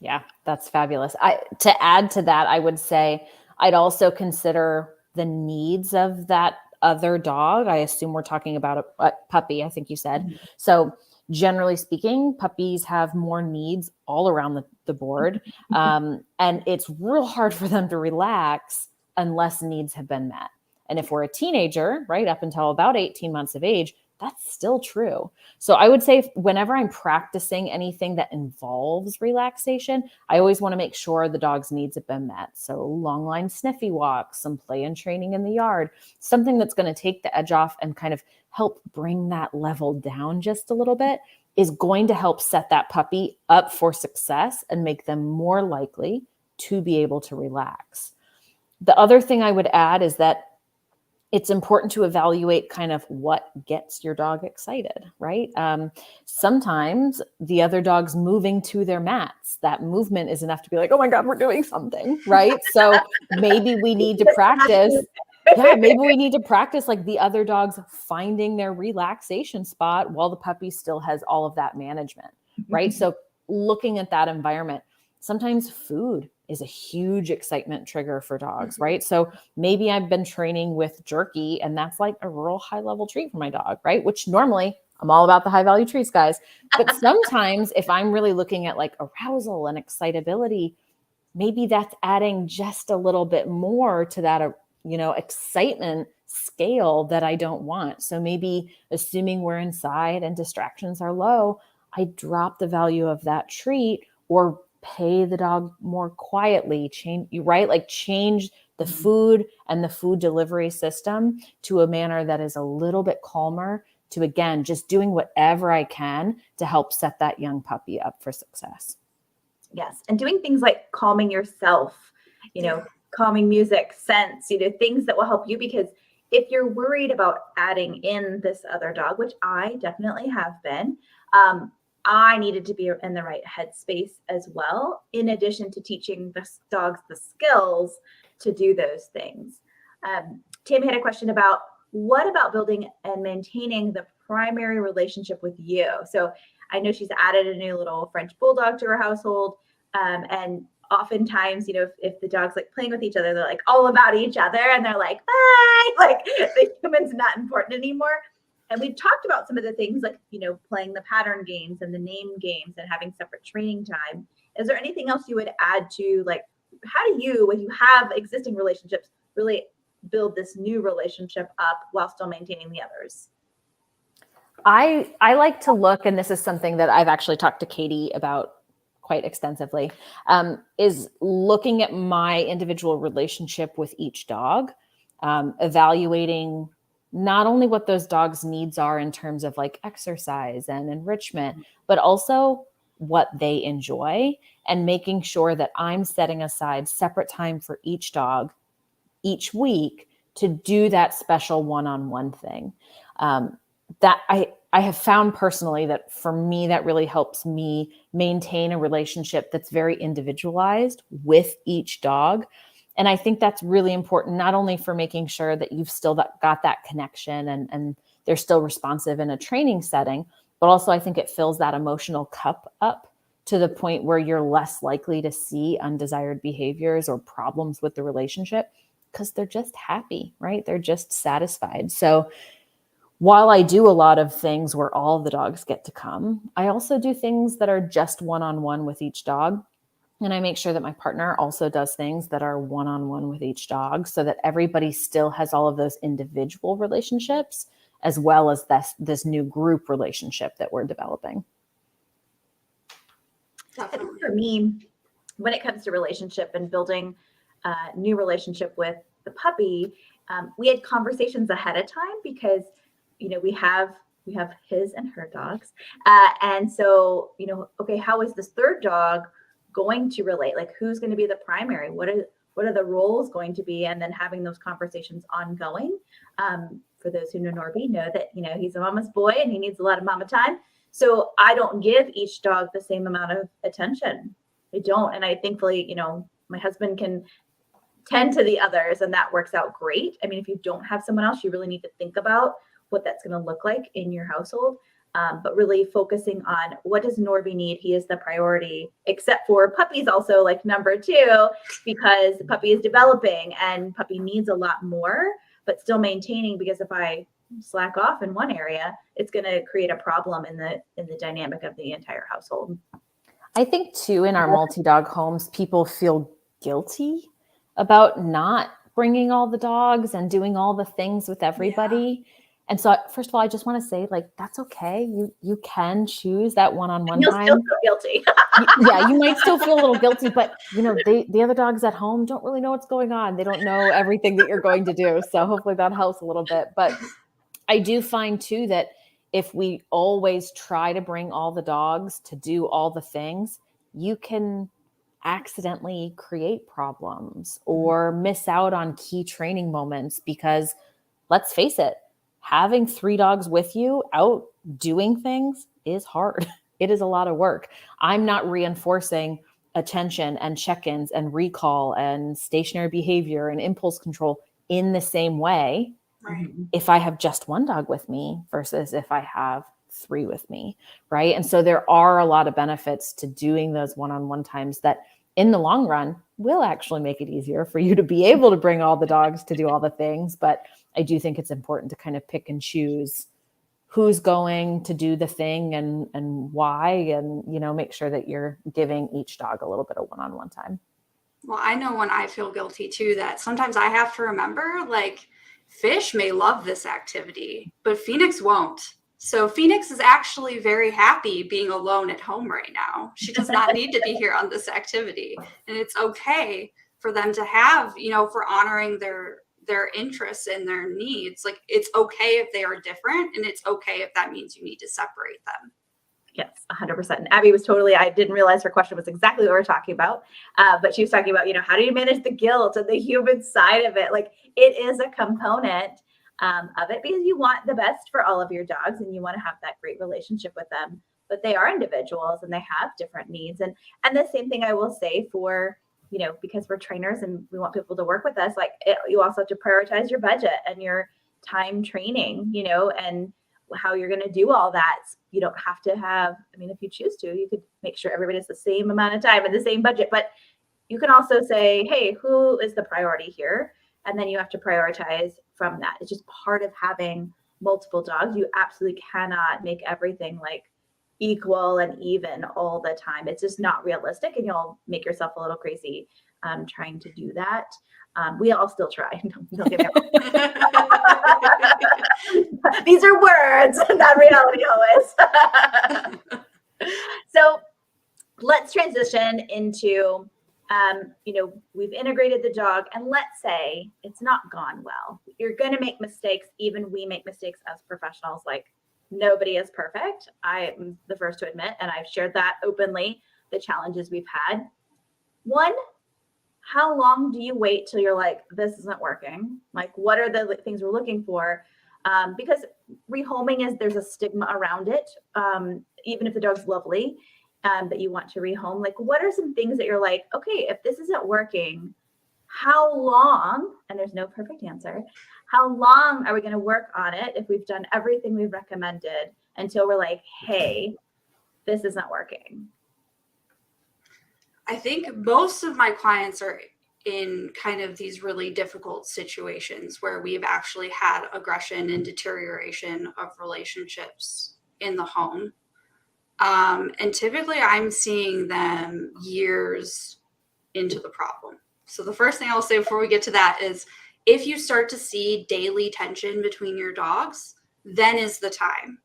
Yeah, that's fabulous. To add to that, I would say I'd also consider the needs of that other dog. I assume we're talking about a puppy, I think you said. Mm-hmm. So generally speaking, puppies have more needs all around the board. And it's real hard for them to relax unless needs have been met. And if we're a teenager, right, up until about 18 months of age, that's still true. So I would say whenever I'm practicing anything that involves relaxation, I always want to make sure the dog's needs have been met. So long line sniffy walks, some play and training in the yard, something that's going to take the edge off and kind of help bring that level down just a little bit is going to help set that puppy up for success and make them more likely to be able to relax. The other thing I would add is that it's important to evaluate kind of what gets your dog excited, right? Sometimes the other dog's moving to their mats. That movement is enough to be like, oh my God, we're doing something, right? So maybe we need to practice. Yeah, maybe we need to practice like the other dog's finding their relaxation spot while the puppy still has all of that management, right? So looking at that environment, sometimes food is a huge excitement trigger for dogs, right? So maybe I've been training with jerky and that's like a real high level treat for my dog, right? Which normally I'm all about the high value treats, guys. But sometimes if I'm really looking at like arousal and excitability, maybe that's adding just a little bit more to that, excitement scale that I don't want. So maybe assuming we're inside and distractions are low, I drop the value of that treat or pay the dog more quietly, change the food and the food delivery system to a manner that is a little bit calmer to, again, just doing whatever I can to help set that young puppy up for success. Yes. And doing things like calming yourself, calming music, scents, things that will help you, because if you're worried about adding in this other dog, which I definitely have been, I needed to be in the right headspace as well, in addition to teaching the dogs the skills to do those things. Tammy had a question about what about building and maintaining the primary relationship with you? So I know she's added a new little French bulldog to her household. And oftentimes, if the dog's like playing with each other, they're like all about each other and they're like, bye, like the human's not important anymore. And we've talked about some of the things like, playing the pattern games and the name games and having separate training time. Is there anything else you would add to, like, how do you, when you have existing relationships, really build this new relationship up while still maintaining the others? I like to look, and this is something that I've actually talked to Katie about quite extensively, is looking at my individual relationship with each dog, evaluating not only what those dogs' needs are in terms of like exercise and enrichment, but also what they enjoy, and making sure that I'm setting aside separate time for each dog each week to do that special one-on-one thing. That I have found personally that for me, that really helps me maintain a relationship that's very individualized with each dog. And I think that's really important, not only for making sure that you've still got that connection and they're still responsive in a training setting, but also I think it fills that emotional cup up to the point where you're less likely to see undesired behaviors or problems with the relationship because they're just happy, right? They're just satisfied. So while I do a lot of things where all the dogs get to come, I also do things that are just one-on-one with each dog. And I make sure that my partner also does things that are one-on-one with each dog so that everybody still has all of those individual relationships as well as this new group relationship that we're developing. I think for me, when it comes to relationship and building a new relationship with the puppy, we had conversations ahead of time because, we have his and her dogs. And so, okay, how is this third dog going to relate? Like, who's going to be the primary? What are the roles going to be? And then having those conversations ongoing. For those who know Norby, know that, he's a mama's boy and he needs a lot of mama time. So I don't give each dog the same amount of attention. I don't. And I thankfully, my husband can tend to the others and that works out great. I mean, if you don't have someone else, you really need to think about what that's going to look like in your household. But really focusing on what does Norby need? He is the priority, except for puppy's also like number 2, because puppy is developing and puppy needs a lot more, but still maintaining, because if I slack off in one area, it's going to create a problem in the dynamic of the entire household. I think too, in our multi-dog homes, people feel guilty about not bringing all the dogs and doing all the things with everybody. And so first of all, I just want to say, like, that's okay. You can choose that one-on-one You'll time. still feel guilty. Yeah, you might still feel a little guilty, but the other dogs at home don't really know what's going on. They don't know everything that you're going to do. So hopefully that helps a little bit. But I do find too that if we always try to bring all the dogs to do all the things, you can accidentally create problems or miss out on key training moments, because let's face it, having 3 dogs with you out doing things is hard. It is a lot of work. I'm not reinforcing attention and check-ins and recall and stationary behavior and impulse control in the same way Right. if I have just 1 dog with me versus if I have 3 with me, right? And so there are a lot of benefits to doing those one-on-one times that in the long run will actually make it easier for you to be able to bring all the dogs to do all the things. But I do think it's important to kind of pick and choose who's going to do the thing and why, and, make sure that you're giving each dog a little bit of one-on-one time. Well, I know when I feel guilty too, that sometimes I have to remember, like, Fish may love this activity, but Phoenix won't. So Phoenix is actually very happy being alone at home right now. She does not need to be here on this activity. And it's okay for them to have, for honoring their interests and their needs. Like, it's okay if they are different, and it's okay if that means you need to separate them. Yes, 100%. And Abby was I didn't realize her question was exactly what we're talking about. But she was talking about, how do you manage the guilt and the human side of it? Like, it is a component of it, because you want the best for all of your dogs and you want to have that great relationship with them. But they are individuals and they have different needs. And the same thing I will say for, because we're trainers and we want people to work with us, like, you also have to prioritize your budget and your time training, and how you're going to do all that. You don't have to have, if you choose to, you could make sure everybody has the same amount of time and the same budget, but you can also say, hey, who is the priority here? And then you have to prioritize from that. It's just part of having multiple dogs. You absolutely cannot make everything like equal and even all the time. It's just not realistic, and you'll make yourself a little crazy trying to do that. We all still try. Don't get me wrong. These are words, not reality always. So let's transition into, we've integrated the dog, and let's say it's not gone well. You're going to make mistakes. Even we make mistakes as professionals. Like, nobody is perfect. I'm the first to admit, and I've shared that openly, the challenges we've had. One, how long do you wait till you're like, this isn't working? Like, what are the things we're looking for? Because rehoming there's a stigma around it. Even if the dog's lovely, that you want to rehome, like, what are some things that you're like, okay, if this isn't working, how long, and there's no perfect answer, how long are we going to work on it if we've done everything we've recommended until we're like, hey, this isn't working? I think most of my clients are in kind of these really difficult situations where we've actually had aggression and deterioration of relationships in the home. And typically I'm seeing them years into the problem. So the first thing I'll say before we get to that is, if you start to see daily tension between your dogs, then is the time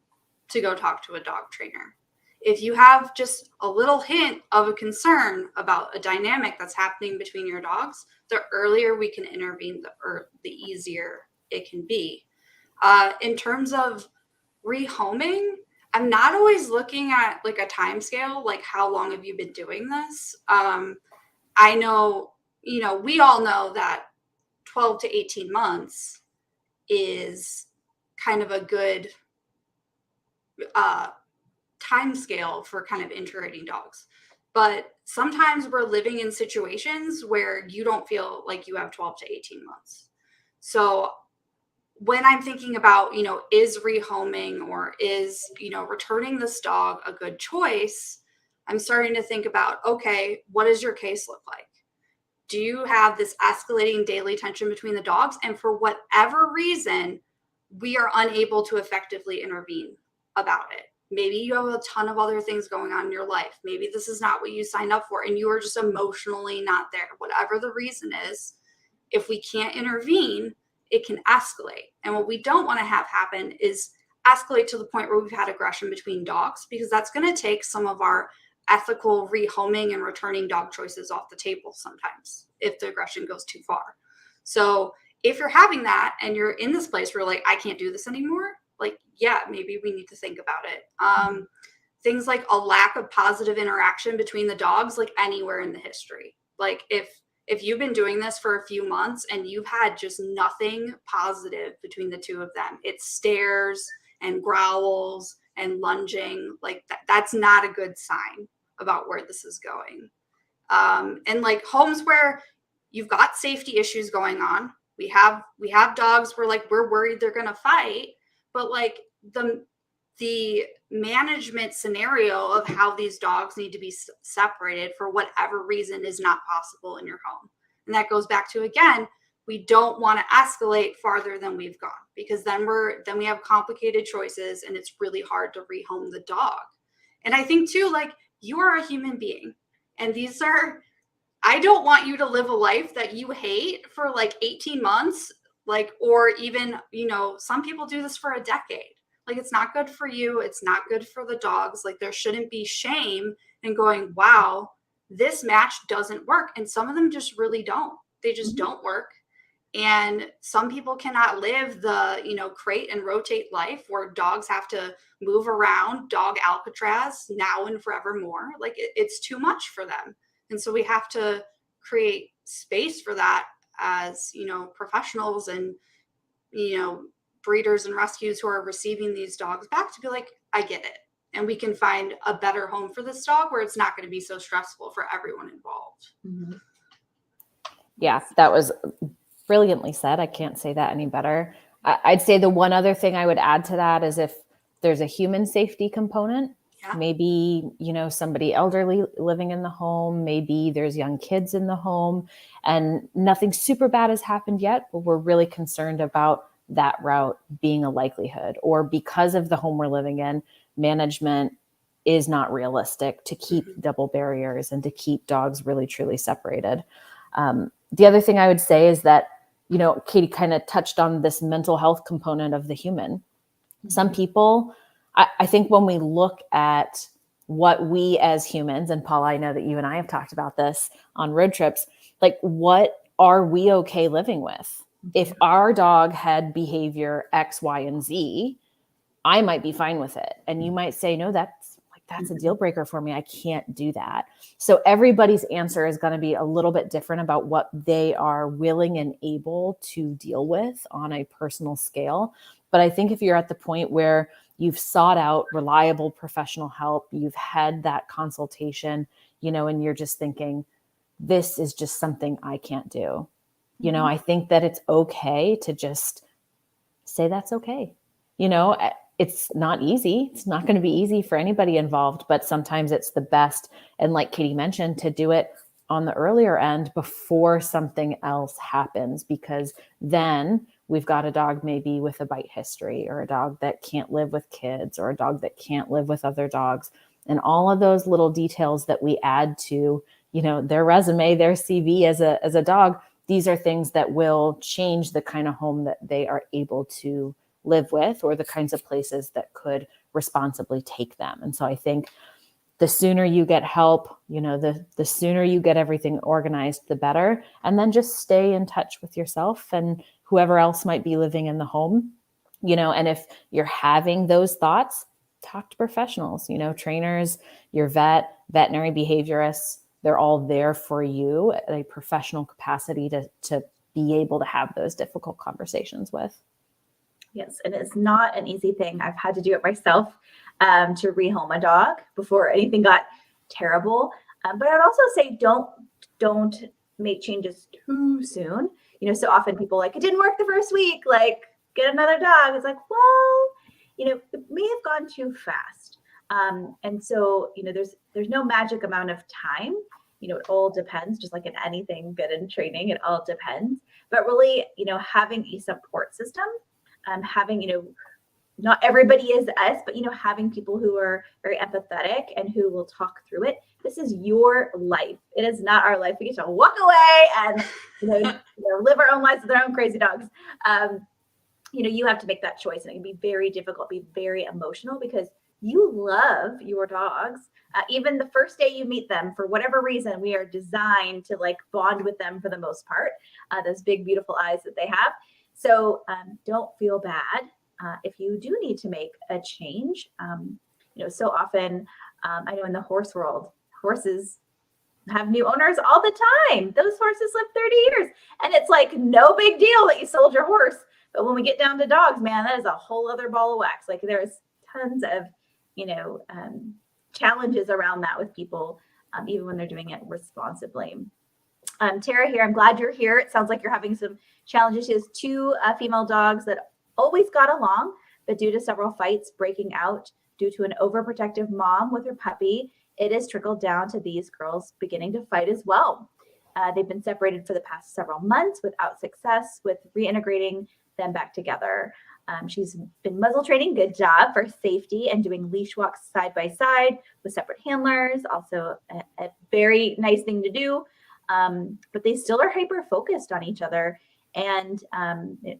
to go talk to a dog trainer. If you have just a little hint of a concern about a dynamic that's happening between your dogs, the earlier we can intervene, the easier it can be. In terms of rehoming, I'm not always looking at like a time scale, like how long have you been doing this? I know, we all know that 12 to 18 months is kind of a good time scale for kind of integrating dogs. But sometimes we're living in situations where you don't feel like you have 12 to 18 months. So when I'm thinking about, is rehoming or is, returning this dog a good choice, I'm starting to think about, okay, what does your case look like? Do you have this escalating daily tension between the dogs? And for whatever reason, we are unable to effectively intervene about it. Maybe you have a ton of other things going on in your life. Maybe this is not what you signed up for and you are just emotionally not there. Whatever the reason is, if we can't intervene, it can escalate. And what we don't want to have happen is escalate to the point where we've had aggression between dogs, because that's going to take some of our ethical rehoming and returning dog choices off the table sometimes if the aggression goes too far. So if you're having that and you're in this place where like, I can't do this anymore, like, yeah, maybe we need to think about it. Things like a lack of positive interaction between the dogs, like anywhere in the history. Like if you've been doing this for a few months and you've had just nothing positive between the two of them, it's stares and growls and lunging, like that's not a good sign about where this is going. And like homes where you've got safety issues going on, we have dogs where like we're worried they're gonna fight, but like the management scenario of how these dogs need to be separated for whatever reason is not possible in your home. And that goes back to, again, we don't want to escalate farther than we've gone, because then we have complicated choices and it's really hard to rehome the dog. And I think too, like, you are a human being, and I don't want you to live a life that you hate for like 18 months, like, or even, some people do this for a decade. Like, it's not good for you. It's not good for the dogs. Like, there shouldn't be shame in going, wow, this match doesn't work. And some of them just really don't. They just don't work. And some people cannot live the, crate and rotate life where dogs have to move around, dog Alcatraz now and forevermore. Like, it's too much for them. And so we have to create space for that as, professionals and, breeders and rescues who are receiving these dogs back, to be like, I get it. And we can find a better home for this dog where it's not going to be so stressful for everyone involved. Mm-hmm. Yeah, that was brilliantly said. I can't say that any better. I'd say the one other thing I would add to that is if there's a human safety component, maybe, somebody elderly living in the home, maybe there's young kids in the home, and nothing super bad has happened yet, but we're really concerned about that route being a likelihood, or because of the home we're living in, management is not realistic to keep double barriers and to keep dogs really truly separated. The other thing I would say is that, Katie kind of touched on this mental health component of the human. Mm-hmm. Some people, I think when we look at what we as humans, and Paula, I know that you and I have talked about this on road trips, like, what are we okay living with? If our dog had behavior X, Y, and Z, I might be fine with it. And you might say, no, that's a deal breaker for me. I can't do that. So everybody's answer is going to be a little bit different about what they are willing and able to deal with on a personal scale. But I think if you're at the point where you've sought out reliable professional help, you've had that consultation, and you're just thinking, this is just something I can't do. I think that it's okay to just say that's okay. It's not easy. It's not going to be easy for anybody involved, but sometimes it's the best. And like Katie mentioned, to do it on the earlier end before something else happens, because then we've got a dog maybe with a bite history, or a dog that can't live with kids, or a dog that can't live with other dogs. And all of those little details that we add to, their resume, their CV as a dog, these are things that will change the kind of home that they are able to live with, or the kinds of places that could responsibly take them. And so I think the sooner you get help, the sooner you get everything organized, the better. And then just stay in touch with yourself and whoever else might be living in the home, and if you're having those thoughts, talk to professionals, trainers, your veterinary behaviorists. They're all there for you at a professional capacity to be able to have those difficult conversations with. Yes, and it's not an easy thing. I've had to do it myself to rehome a dog before anything got terrible. But I'd also say don't make changes too soon. So often people like, it didn't work the first week, like, get another dog. It's like, well, it may have gone too fast. And so, there's no magic amount of time. It all depends, just like in anything good in training, it all depends. But really, having a support system, having, not everybody is us, but having people who are very empathetic and who will talk through it. This is your life. It is not our life. We get to walk away and live our own lives with our own crazy dogs. You have to make that choice, and it can be very difficult, be very emotional, because you love your dogs. Even the first day you meet them, for whatever reason, we are designed to bond with them for the most part. Those big, beautiful eyes that they have. So don't feel bad if you do need to make a change. So often, I know in the horse world, horses have new owners all the time. Those horses live 30 years, and it's no big deal that you sold your horse. But when we get down to dogs, man, that is a whole other ball of wax. There's tons of, challenges around that with people, even when they're doing it responsibly. Tara here, I'm glad you're here. It sounds like you're having some challenges. She has two female dogs that always got along, but due to several fights breaking out due to an overprotective mom with her puppy, it has trickled down to these girls beginning to fight as well. They've been separated for the past several months without success with reintegrating them back together. She's been muzzle training, good job, for safety, and doing leash walks side by side with separate handlers. Also a very nice thing to do. But they still are hyper focused on each other, and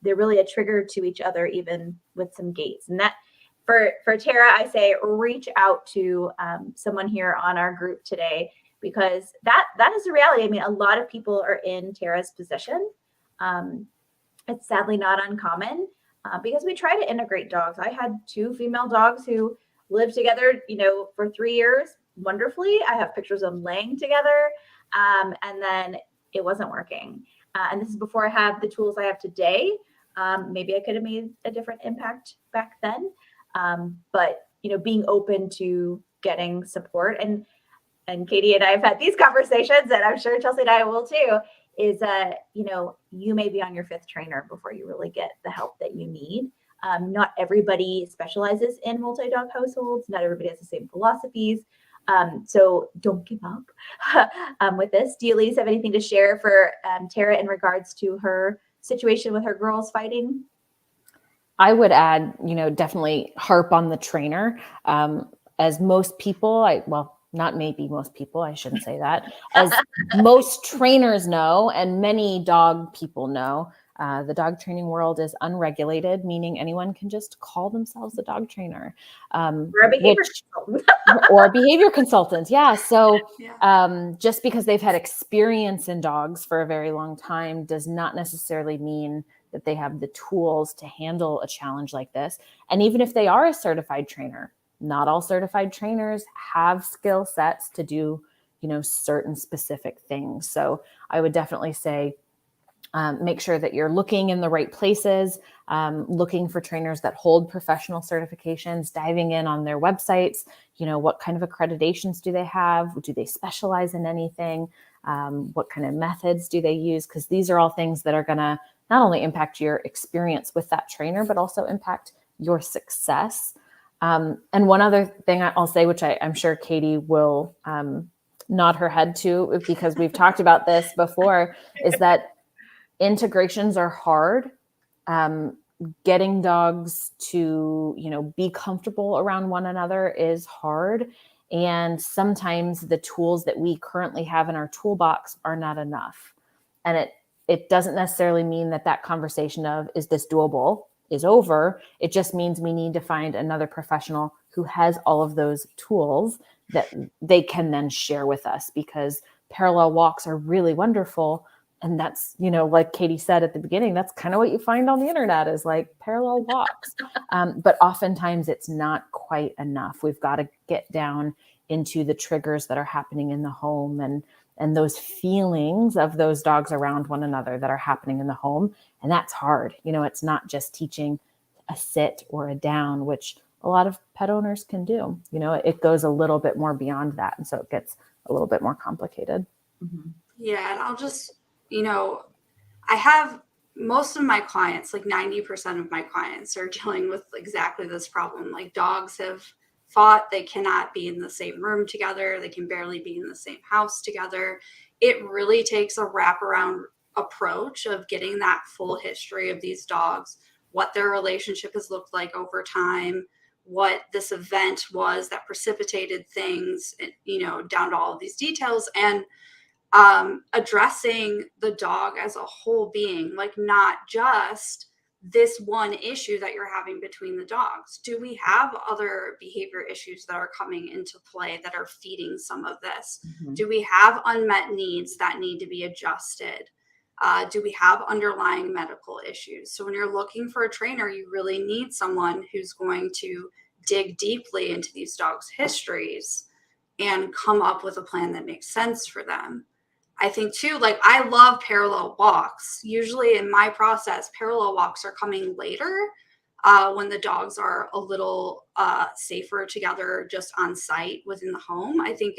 they're really a trigger to each other, even with some gaits. And that for Tara, I say reach out to someone here on our group today, because that is the reality. I mean, a lot of people are in Tara's position. It's sadly not uncommon because we try to integrate dogs. I had two female dogs who lived together, for 3 years wonderfully. I have pictures of them laying together, and then it wasn't working. And this is before I have the tools I have today. Maybe I could have made a different impact back then. But being open to getting support, and Katie and I have had these conversations, and I'm sure Chelsea and I will too, is you may be on your 5th trainer before you really get the help that you need. Not everybody specializes in multi-dog households. Not everybody has the same philosophies. So don't give up with this. Do you ladies have anything to share for Tara in regards to her situation with her girls fighting? I would add, definitely harp on the trainer. As most people, not maybe most people, I shouldn't say that. As most trainers know, and many dog people know, the dog training world is unregulated, meaning anyone can just call themselves a dog trainer. Or a behavior consultant. Or a behavior consultant. Yeah. So just because they've had experience in dogs for a very long time does not necessarily mean that they have the tools to handle a challenge like this. And even if they are a certified trainer, not all certified trainers have skill sets to do, certain specific things. So I would definitely say, make sure that you're looking in the right places, looking for trainers that hold professional certifications, diving in on their websites. What kind of accreditations do they have? Do they specialize in anything? What kind of methods do they use? Because these are all things that are going to not only impact your experience with that trainer, but also impact your success. And one other thing I'll say, which I'm sure Katie will nod her head to, because we've talked about this before, is that integrations are hard. Getting dogs to, be comfortable around one another is hard. And sometimes the tools that we currently have in our toolbox are not enough. And it doesn't necessarily mean that conversation of, is this doable, is over. It just means we need to find another professional who has all of those tools that they can then share with us, because parallel walks are really wonderful. And that's, like Katie said at the beginning, that's kind of what you find on the internet, is parallel walks. But oftentimes it's not quite enough. We've got to get down into the triggers that are happening in the home, and those feelings of those dogs around one another that are happening in the home. And that's hard. It's not just teaching a sit or a down, which a lot of pet owners can do. It goes a little bit more beyond that. And so it gets a little bit more complicated. Mm-hmm. Yeah. And I'll just, I have most of my clients, 90% of my clients are dealing with exactly this problem. Dogs have fought, they cannot be in the same room together. They can barely be in the same house together. It really takes a wraparound approach of getting that full history of these dogs, what their relationship has looked like over time, what this event was that precipitated things, down to all of these details, and addressing the dog as a whole being, like not just this one issue that you're having between the dogs. Do we have other behavior issues that are coming into play that are feeding some of this? Mm-hmm. Do we have unmet needs that need to be adjusted? Do we have underlying medical issues? So when you're looking for a trainer, you really need someone who's going to dig deeply into these dogs' histories and come up with a plan that makes sense for them. I think too, like I love parallel walks. Usually in my process, parallel walks are coming later when the dogs are a little safer together just on site within the home. I think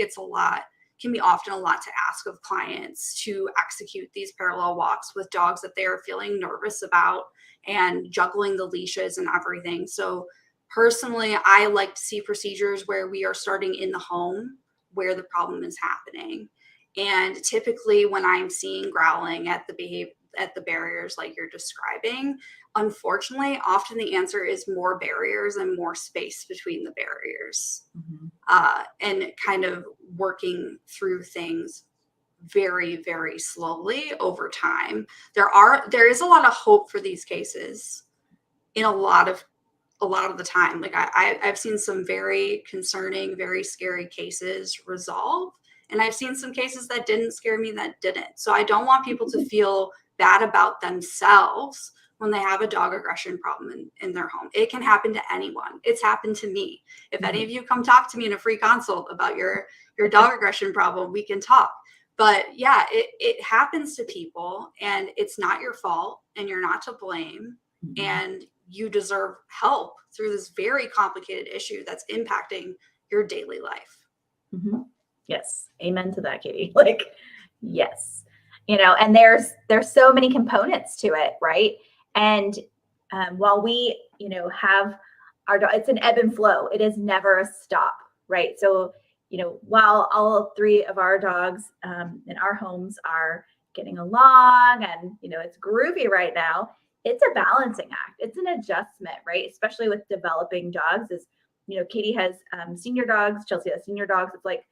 can be often a lot to ask of clients to execute these parallel walks with dogs that they are feeling nervous about and juggling the leashes and everything. So personally, I like to see procedures where we are starting in the home where the problem is happening. And typically when I'm seeing growling at the barriers like you're describing, unfortunately, often the answer is more barriers and more space between the barriers. Mm-hmm. And kind of working through things very, very slowly over time. There is a lot of hope for these cases in a lot of the time. Like I've seen some very concerning, very scary cases resolve. And I've seen some cases that didn't scare me that didn't. So I don't want people to feel bad about themselves when they have a dog aggression problem in their home. It can happen to anyone. It's happened to me. If any of you come talk to me in a free consult about your dog aggression problem, we can talk. But yeah, it happens to people and it's not your fault and you're not to blame. Mm-hmm. And you deserve help through this very complicated issue that's impacting your daily life. Mm-hmm. Yes. Amen to that, Katie. Like, yes. And there's so many components to it, right? And while we, have our dog, it's an ebb and flow. It is never a stop, right? So, while all three of our dogs in our homes are getting along and, it's groovy right now, it's a balancing act. It's an adjustment, right? Especially with developing dogs is, Katie has senior dogs, Chelsea has senior dogs. It's like,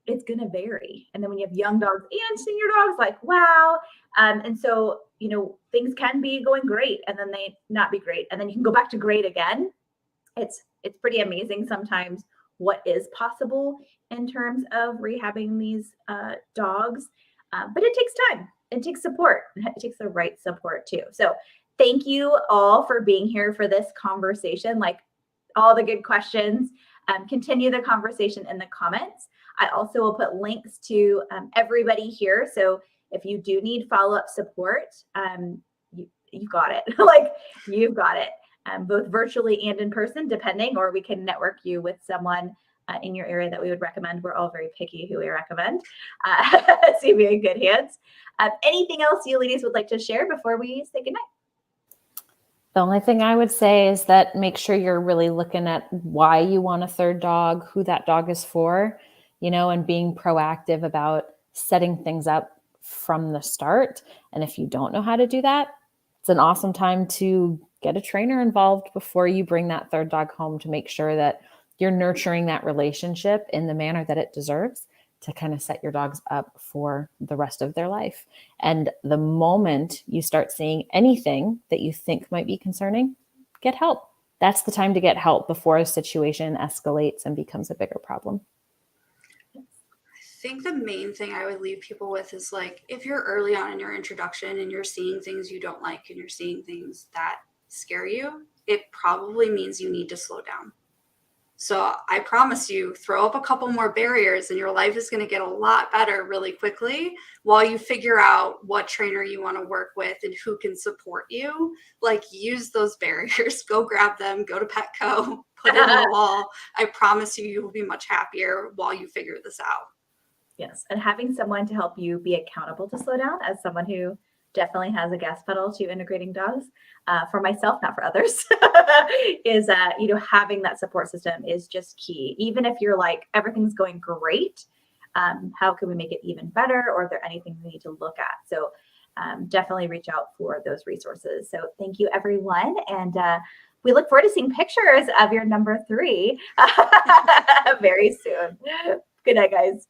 it's going to vary. And then when you have young dogs and senior dogs, like, wow. And so, things can be going great and then they not be great. And then you can go back to great again. It's pretty amazing sometimes what is possible in terms of rehabbing these dogs. But it takes time. It takes support. It takes the right support too. So thank you all for being here for this conversation. Like all the good questions. Continue the conversation in the comments. I also will put links to everybody here. So if you do need follow-up support, you got it. Like you've got it, both virtually and in person, depending, or we can network you with someone in your area that we would recommend. We're all very picky who we recommend. So you'll be in good hands. Anything else you ladies would like to share before we say goodnight? The only thing I would say is that make sure you're really looking at why you want a third dog, who that dog is for, and being proactive about setting things up from the start. And if you don't know how to do that, it's an awesome time to get a trainer involved before you bring that third dog home to make sure that you're nurturing that relationship in the manner that it deserves to kind of set your dogs up for the rest of their life. And the moment you start seeing anything that you think might be concerning, get help. That's the time to get help before a situation escalates and becomes a bigger problem. I think the main thing I would leave people with is like, if you're early on in your introduction and you're seeing things you don't like and you're seeing things that scare you, it probably means you need to slow down. So I promise you, throw up a couple more barriers and your life is going to get a lot better really quickly while you figure out what trainer you want to work with and who can support you. Like use those barriers, go grab them, go to Petco, put it on the wall. I promise you, you will be much happier while you figure this out. Yes. And having someone to help you be accountable to slow down, as someone who definitely has a gas pedal to integrating dogs, for myself, not for others, is, having that support system is just key. Even if you're like, everything's going great, how can we make it even better? Or is there anything we need to look at? So definitely reach out for those resources. So thank you, everyone. And we look forward to seeing pictures of your number 3 very soon. Good night, guys.